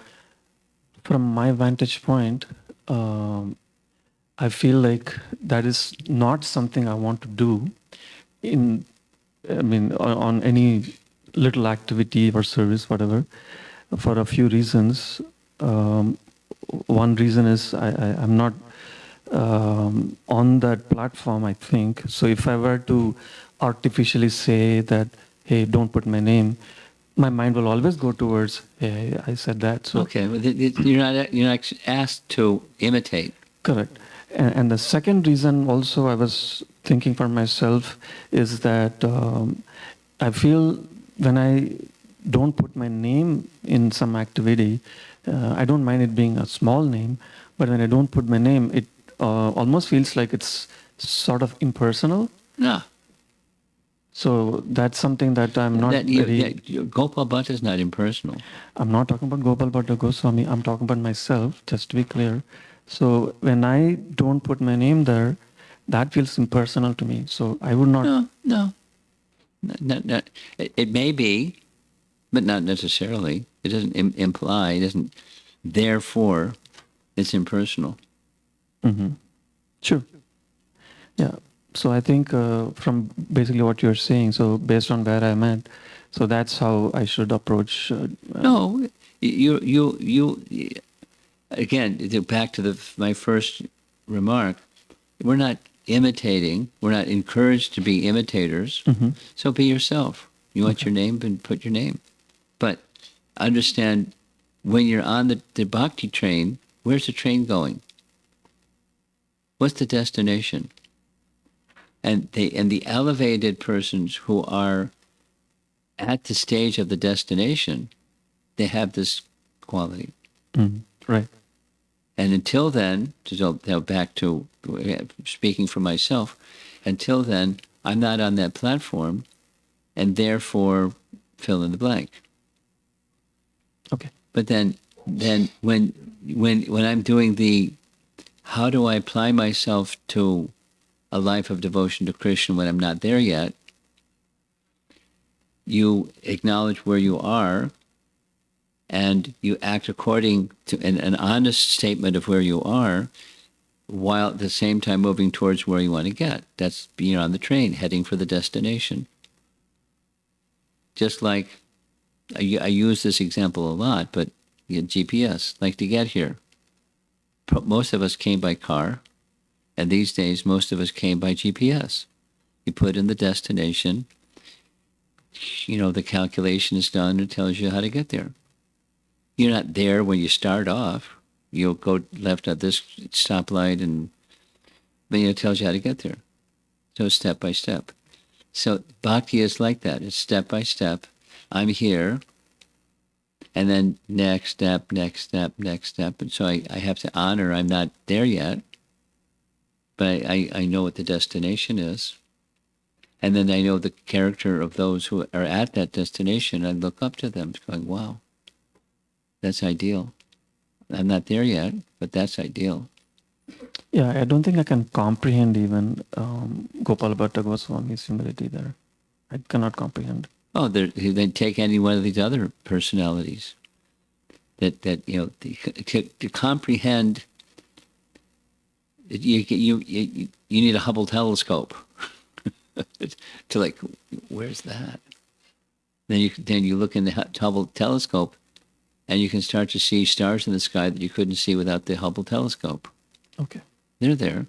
from my vantage point, I feel like that is not something I want to do in, I mean, on any little activity or service, whatever, for a few reasons. Um, One reason is I'm not on that platform, I think. So if I were to artificially say that, hey, don't put my name, my mind will always go towards, hey, I said that. So Okay, well, you're not asked to imitate. correct. And the second reason also I was thinking for myself is that I feel when I don't put my name in some activity, I don't mind it being a small name, but when I don't put my name, it almost feels like it's sort of impersonal. No, So that's something that I'm not Gopal Bhatta is not impersonal. I'm not talking about Gopal Bhatta Goswami. I'm talking about myself, just to be clear. So when I don't put my name there, that feels impersonal to me. So I would not. No. It may be, but not necessarily. It doesn't imply. It doesn't. Therefore, it's impersonal. Mm-hmm. Sure. Yeah. So I think from basically what you're saying, so based on where I'm at, so that's how I should approach. No, you. Again, back to my first remark. We're not imitating. We're not encouraged to be imitators. Mm-hmm. So be yourself. You want your name, then put your name. But understand, when you're on the bhakti train, where's the train going? What's the destination? And the elevated persons who are at the stage of the destination, they have this quality. Mm-hmm. Right. And until then, to go back to speaking for myself, until then, I'm not on that platform, and therefore fill in the blank. Okay. But then when I'm doing the, how do I apply myself to a life of devotion to Krishna when I'm not there yet? You acknowledge where you are, and you act according to an honest statement of where you are, while at the same time moving towards where you want to get. That's being on the train, heading for the destination. Just like, I use this example a lot, but GPS, like to get here. Most of us came by car, and these days most of us came by GPS. You put in the destination, the calculation is done, it tells you how to get there. You're not there when you start off. You'll go left at this stoplight, and then it tells you how to get there. So step by step. So bhakti is like that. It's step by step. I'm here, and then next step, next step, next step. And so I have to honor I'm not there yet, but I know what the destination is. And then I know the character of those who are at that destination. I look up to them going, wow, that's ideal. I'm not there yet, but that's ideal. Yeah, I don't think I can comprehend even Gopal Bhatta Goswami's humility there. I cannot comprehend. Oh, then take any one of these other personalities. That to comprehend, you need a Hubble telescope to like, where's that? Then you look in the Hubble telescope, and you can start to see stars in the sky that you couldn't see without the Hubble telescope. Okay. They're there.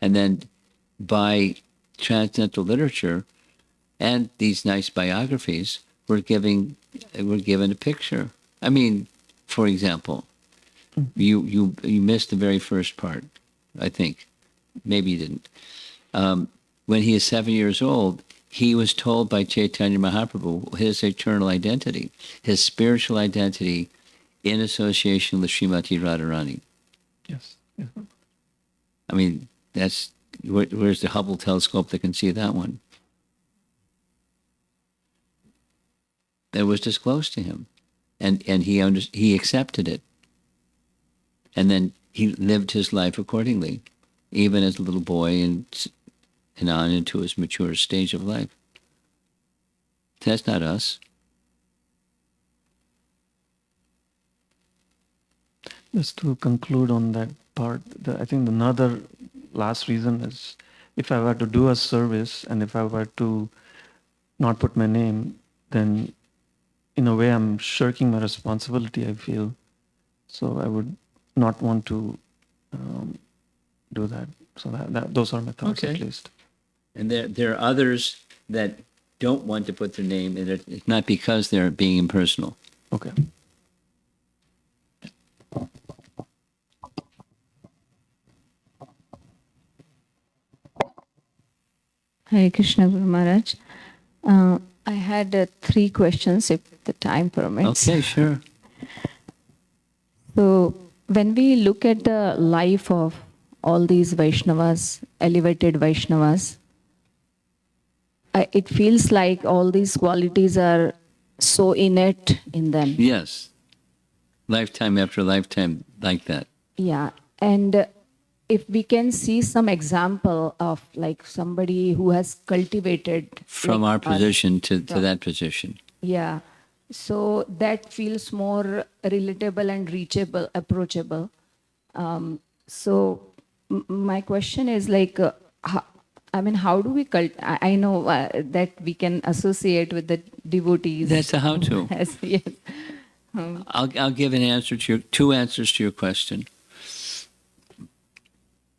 And then by transcendental literature and these nice biographies, we're given a picture. I mean, for example, you missed the very first part, I think. Maybe you didn't. When he is 7 years old, he was told by Chaitanya Mahaprabhu his eternal identity, his spiritual identity in association with Srimati Radharani. Yes. Yes. I mean, that's where's the Hubble telescope that can see that one? That was disclosed to him, and he accepted it, and then he lived his life accordingly, even as a little boy and on into his mature stage of life. That's not us. Just to conclude on that part, I think another last reason is if I were to do a service and if I were to not put my name, then in a way I'm shirking my responsibility, I feel. So I would not want to do that. So those are my thoughts, Okay. at least. And there are others that don't want to put their name, and it's not because they're being impersonal. Okay. Hare Krishna Guru Maharaj. I had 3 questions if the time permits. Okay, sure. So, when we look at the life of all these Vaishnavas, elevated Vaishnavas, it feels like all these qualities are so innate in them. Yes. Lifetime after lifetime like that. Yeah. And if we can see some example of like somebody who has cultivated From like our us. position to that position. Yeah. So that feels more relatable and reachable, approachable. So my question is like, how do we I know that we can associate with the devotees. That's a how-to. Yes, yes. I'll give an answer to two answers to your question.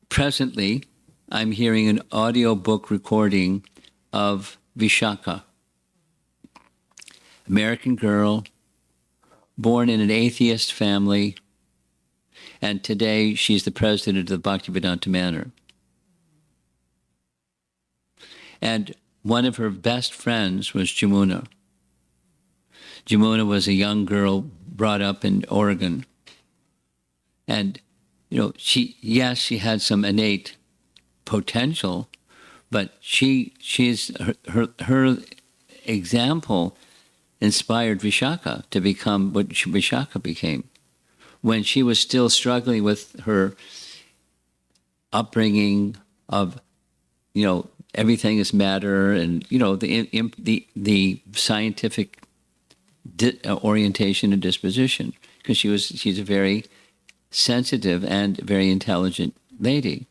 Presently, I'm hearing an audiobook recording of Vishaka, American girl, born in an atheist family, and today she's the president of the Bhaktivedanta Manor. And one of her best friends was Jamuna. Jamuna was a young girl brought up in Oregon. And, she had some innate potential, but she's her example inspired Vishaka to become what Vishaka became. When she was still struggling with her upbringing of, everything is matter, and the scientific orientation and disposition, because she's a very sensitive and very intelligent lady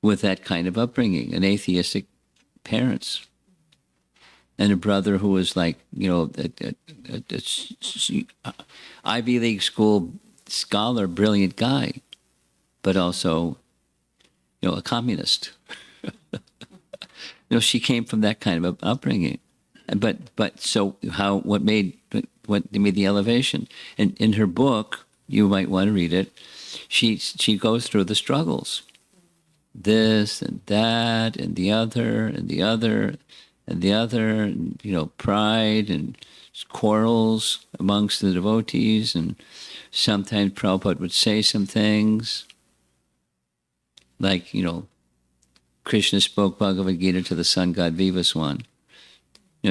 with that kind of upbringing, and atheistic parents, and a brother who was like, Ivy League school scholar, brilliant guy, but also, a communist. She came from that kind of upbringing. But so what made the elevation? And in her book, you might want to read it, she goes through the struggles. This and that and the other and the other and the other, and, pride and quarrels amongst the devotees, and sometimes Prabhupada would say some things like, Krishna spoke Bhagavad Gita to the sun god Vivaswan.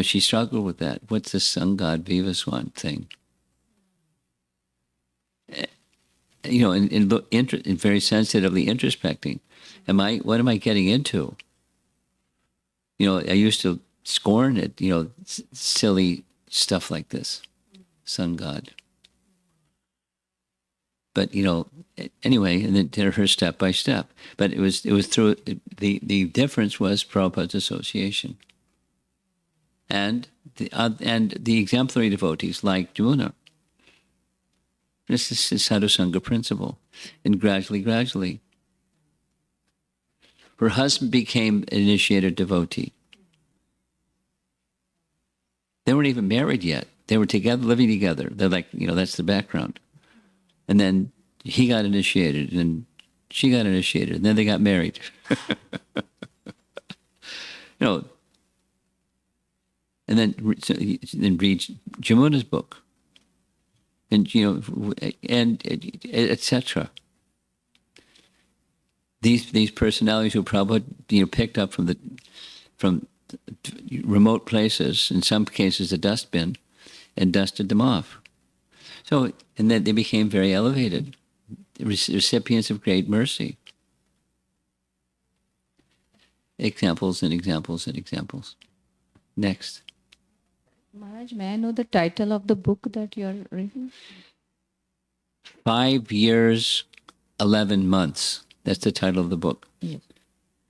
She struggled with that. What's the sun god Vivaswan thing? And very sensitively introspecting. What am I getting into? I used to scorn it, silly stuff like this, sun god. But, anyway, and then did her step by step. But it was through, the difference was Prabhupada's association. And the exemplary devotees like Jamuna. This is the Sadhusanga principle. And gradually, her husband became an initiated devotee. They weren't even married yet. They were together, living together. They're like, that's the background. And then he got initiated, and she got initiated, and then they got married. And then read Jamuna's book, and and etc. These personalities who probably picked up from remote places, in some cases a dustbin, and dusted them off. So, and then they became very elevated, recipients of great mercy. Examples and examples and examples. Next. Maharaj, may I know the title of the book that you are reading? 5 years, 11 months. That's the title of the book. Yes.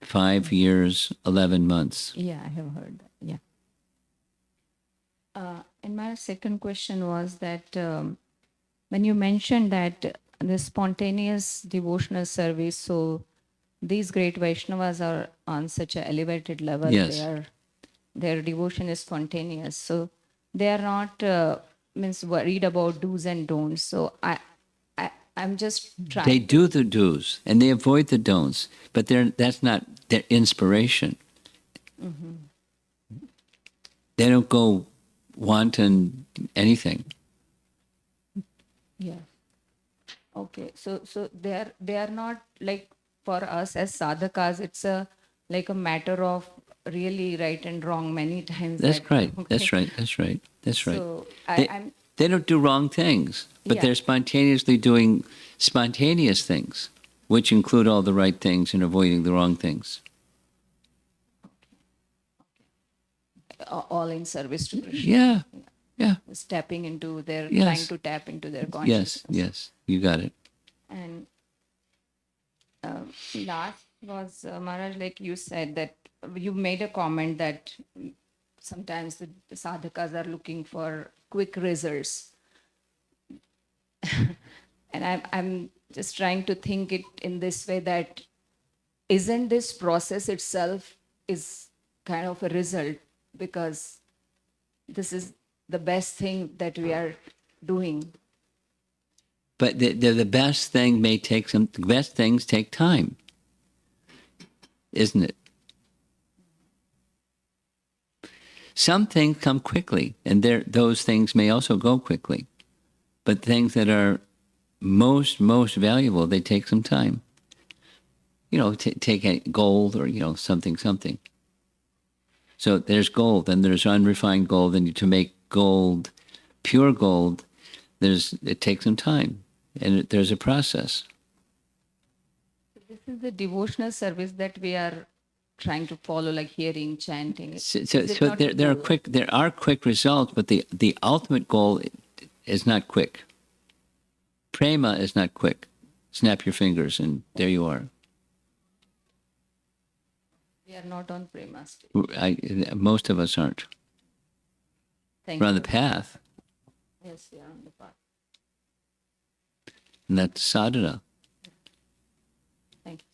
5 years, 11 months. Yeah, I have heard that. Yeah. And my second question was that when you mentioned that the spontaneous devotional service, so these great Vaishnavas are on such an elevated level. Yes. Their devotion is spontaneous. So they are not means worried about do's and don'ts. So I'm just trying. They do the do's and they avoid the don'ts, but that's not their inspiration. They don't go wanton anything. Yeah. Okay. So they are not like for us as sadhakas. It's like a matter of really right and wrong many times. That's that- right. okay. That's right. That's right. That's right. So I'm They don't do wrong things, but Yeah. they're spontaneously doing spontaneous things, which include all the right things and avoiding the wrong things. all in service to Krishna. Yeah. Yeah. Tapping into their Yes. trying to tap into their Yes. consciousness. Yes. You got it. And last was Maharaj, like you said that you made a comment that sometimes the sadhakas are looking for quick results, and I'm just trying to think it in this way that isn't this process itself is kind of a result, because this is the best thing that we are doing. But the best thing may take the best things take time, isn't it? Some things come quickly, and those things may also go quickly. But things that are most valuable, they take some time. You know, take a gold or something. So there's gold, and there's unrefined gold, and to make gold, pure gold, it takes some time, and there's a process. This is the devotional service that we are trying to follow, like hearing, chanting. So Is it not there to are quick results, but the ultimate goal is not quick. Prema is not quick. Snap your fingers and there you are. We are not on prema stage. Most of us aren't. Thank We're on you. the path, Yes, we are on the path. and that's sadhana. Thank you.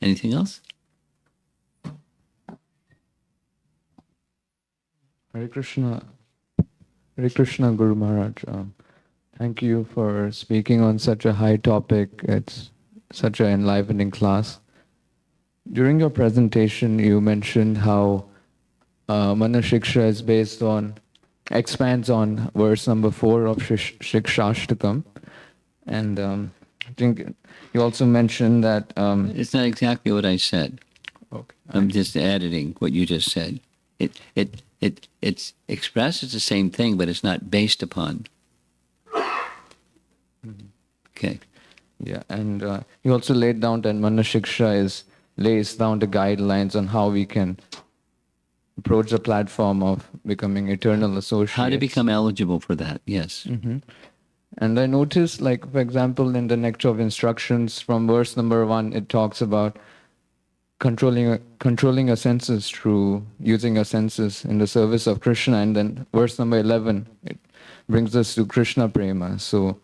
Anything else? Hare Krishna, Guru Maharaj. Thank you for speaking on such a high topic. It's such an enlivening class. During your presentation, you mentioned how Manashiksha is expands on verse number 4 of Shikshashtakam. And I think you also mentioned that... It's not exactly what I said. okay. I'm just editing what you just said. It's expresses the same thing, but it's not based upon. Okay. Yeah, and you also laid down that Manashiksha lays down the guidelines on how we can approach the platform of becoming eternal associates. How to become eligible for that? Yes. And I noticed, like, for example, in the Nectar of Instructions, from verse number 1, it talks about controlling our senses through using our senses in the service of Krishna. And then verse number 11, it brings us to Krishna Prema. So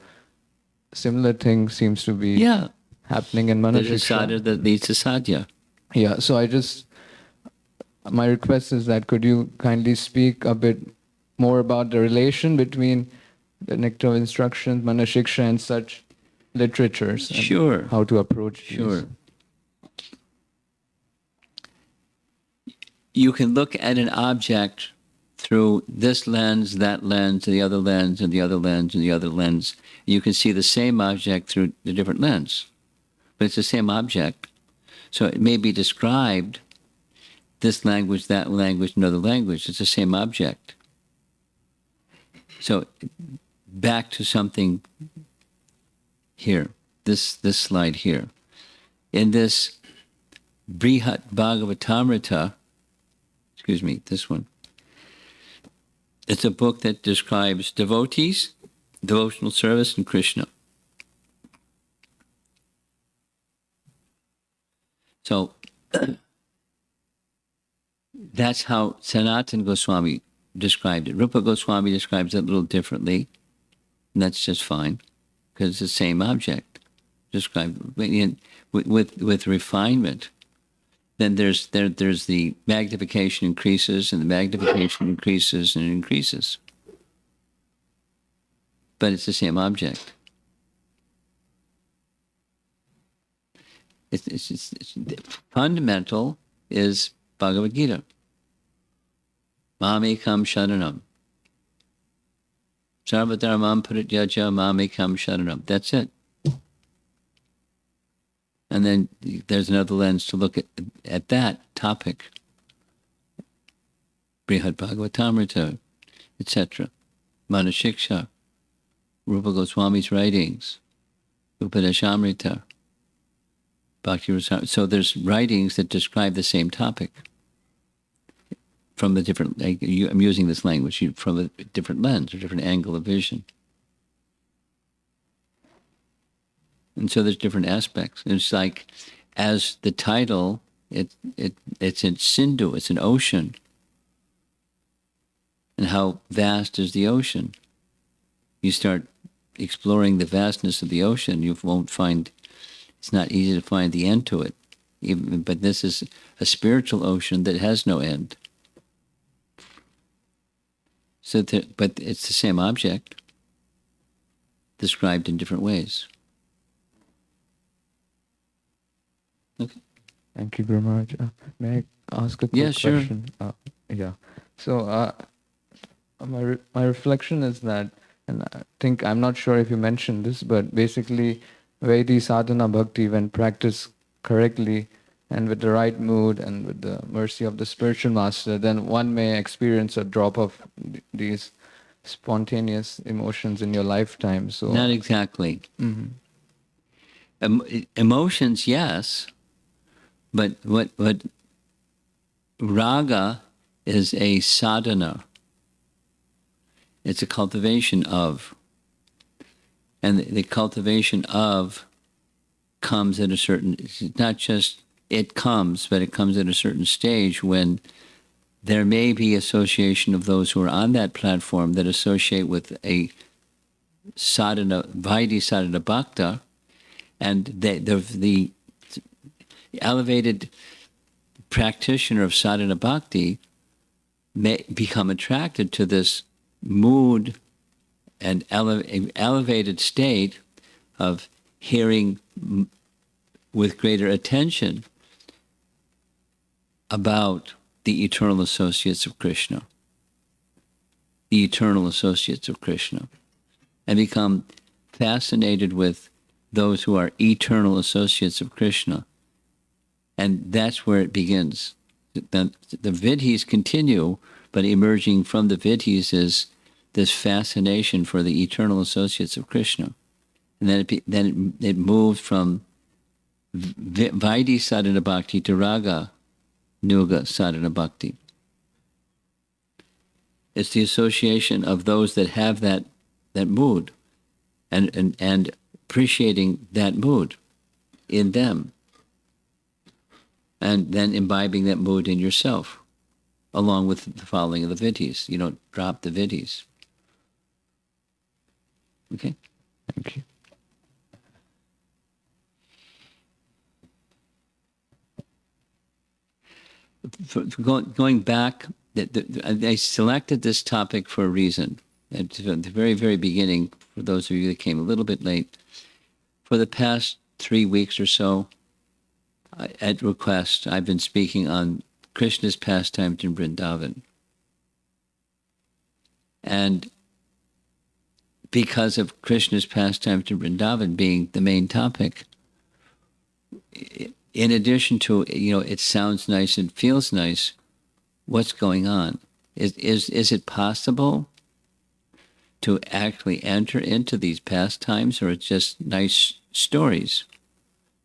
similar thing seems to be happening in There's a Manashiksha. sadhana that leads to sadhya. Yeah, so my request is that could you kindly speak a bit more about the relation between the Nectar of Instructions, Manashiksha, and such literatures? And Sure. how to approach Sure. these? You can look at an object through this lens, that lens, the other lens, and the other lens, and the other lens. You can see the same object through the different lens, but it's the same object. So it may be described this language, that language, another language. It's the same object. So back to something here, this slide here. In this Brihat Bhagavatamrita, excuse me, this one. It's a book that describes devotees, devotional service, and Krishna. So that's how Sanatana Goswami described it. Rupa Goswami describes it a little differently, and that's just fine, because it's the same object described with refinement. Then there's the magnification increases, and the magnification increases and increases. But it's the same object. It's fundamental is Bhagavad Gita. Mamekam sharanam. Sarvadharmam parityaja mamekam sharanam. That's it. And then there's another lens to look at that topic. Brihad Bhagavatamrita, etc. Manashiksha, Rupa Goswami's writings, Upadeshamrita, Bhakti Rasamrita. So there's writings that describe the same topic from the different, I'm using this language, from a different lens or different angle of vision. And so there's different aspects. And it's like, as the title, it's in Sindhu, it's an ocean. And how vast is the ocean? You start exploring the vastness of the ocean, you won't find, it's not easy to find the end to it. But this is a spiritual ocean that has no end. But it's the same object, described in different ways. Okay. Thank you, Guru Maharaj. May I ask a quick question? Yeah. So my reflection is that, and I think, I'm not sure if you mentioned this, but basically Vaidhi sadhana bhakti, when practiced correctly and with the right mood and with the mercy of the spiritual master, then one may experience a drop of these spontaneous emotions in your lifetime. So not exactly. Mm-hmm. Emotions, yes, but what raga is a sadhana. It's a cultivation of, and the cultivation of comes at a certain. It's not just it comes, but it comes at a certain stage when there may be association of those who are on that platform that associate with a sadhana, Vaidhi sadhana bhakta, and the elevated practitioner of sadhana bhakti may become attracted to this mood and elevated state of hearing with greater attention about the eternal associates of Krishna. The eternal associates of Krishna. And become fascinated with those who are eternal associates of Krishna. And that's where it begins. The vidhis continue, but emerging from the vidhis is this fascination for the eternal associates of Krishna. And then it moved from Vaidhi sadhana bhakti to raga nuga sadhana bhakti. It's the association of those that have that mood and appreciating that mood in them, and then imbibing that mood in yourself, along with the following of the vidhis. You don't drop the vidhis. Okay? Thank you. Going back, I selected this topic for a reason. At the very, very beginning, for those of you that came a little bit late, for the past 3 weeks or so, at request, I've been speaking on Krishna's pastimes in Vrindavan. And because of Krishna's pastimes in Vrindavan being the main topic, in addition to, it sounds nice and feels nice, what's going on? Is it possible to actually enter into these pastimes, or it's just nice stories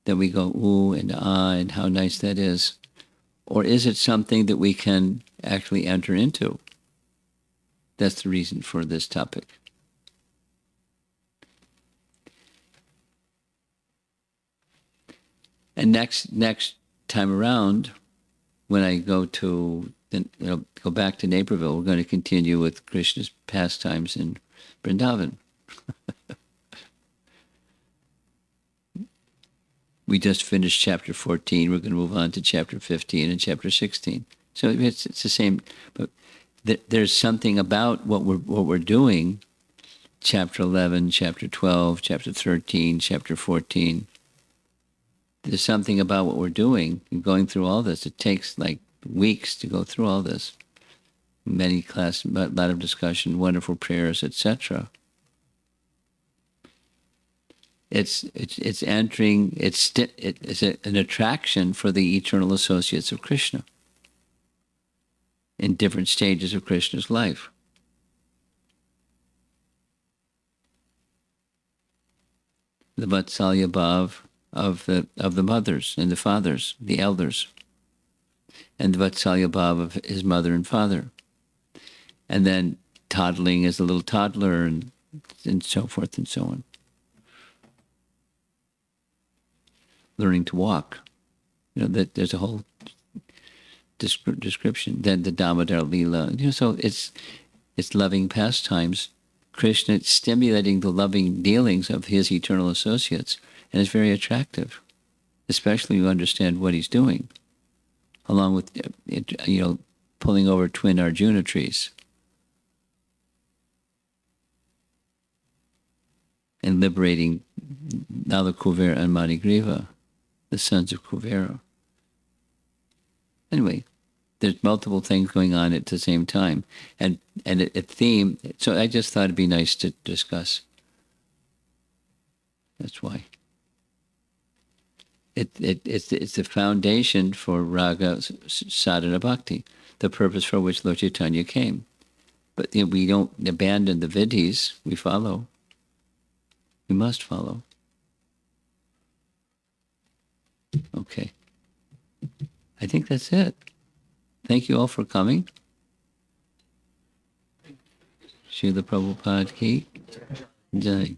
that we go, ooh and ah, and how nice that is? Or is it something that we can actually enter into? That's the reason for this topic. And next time around, when I go back to Naperville, we're going to continue with Krishna's pastimes in Vrindavan. We just finished chapter 14. We're going to move on to chapter 15 and chapter 16. So it's the same, but there's something about what we're doing. Chapter 11, chapter 12, chapter 13, chapter 14. There's something about what we're doing and going through all this. It takes like weeks to go through all this. Many classes, a lot of discussion, wonderful prayers, etc. It's entering. It's an attraction for the eternal associates of Krishna in different stages of Krishna's life. The Vatsalya Bhav of the mothers and the fathers, the elders, and the Vatsalya Bhav of his mother and father, and then toddling as a little toddler, and so forth and so on. Learning to walk, that there's a whole description. Then the Damodar Leela, so it's loving pastimes. Krishna stimulating the loving dealings of his eternal associates, and it's very attractive, especially when you understand what he's doing, along with pulling over twin Arjuna trees and liberating Nala Kuvera and Manigriva, the sons of Kuvera. Anyway, there's multiple things going on at the same time, and a theme. So I just thought it'd be nice to discuss. That's why. It's the foundation for Raga Sadhana Bhakti, the purpose for which Lord Chaitanya came. But we don't abandon the vidhis. We follow. We must follow. Okay. I think that's it. Thank you all for coming. Srila Prabhupada ki jai.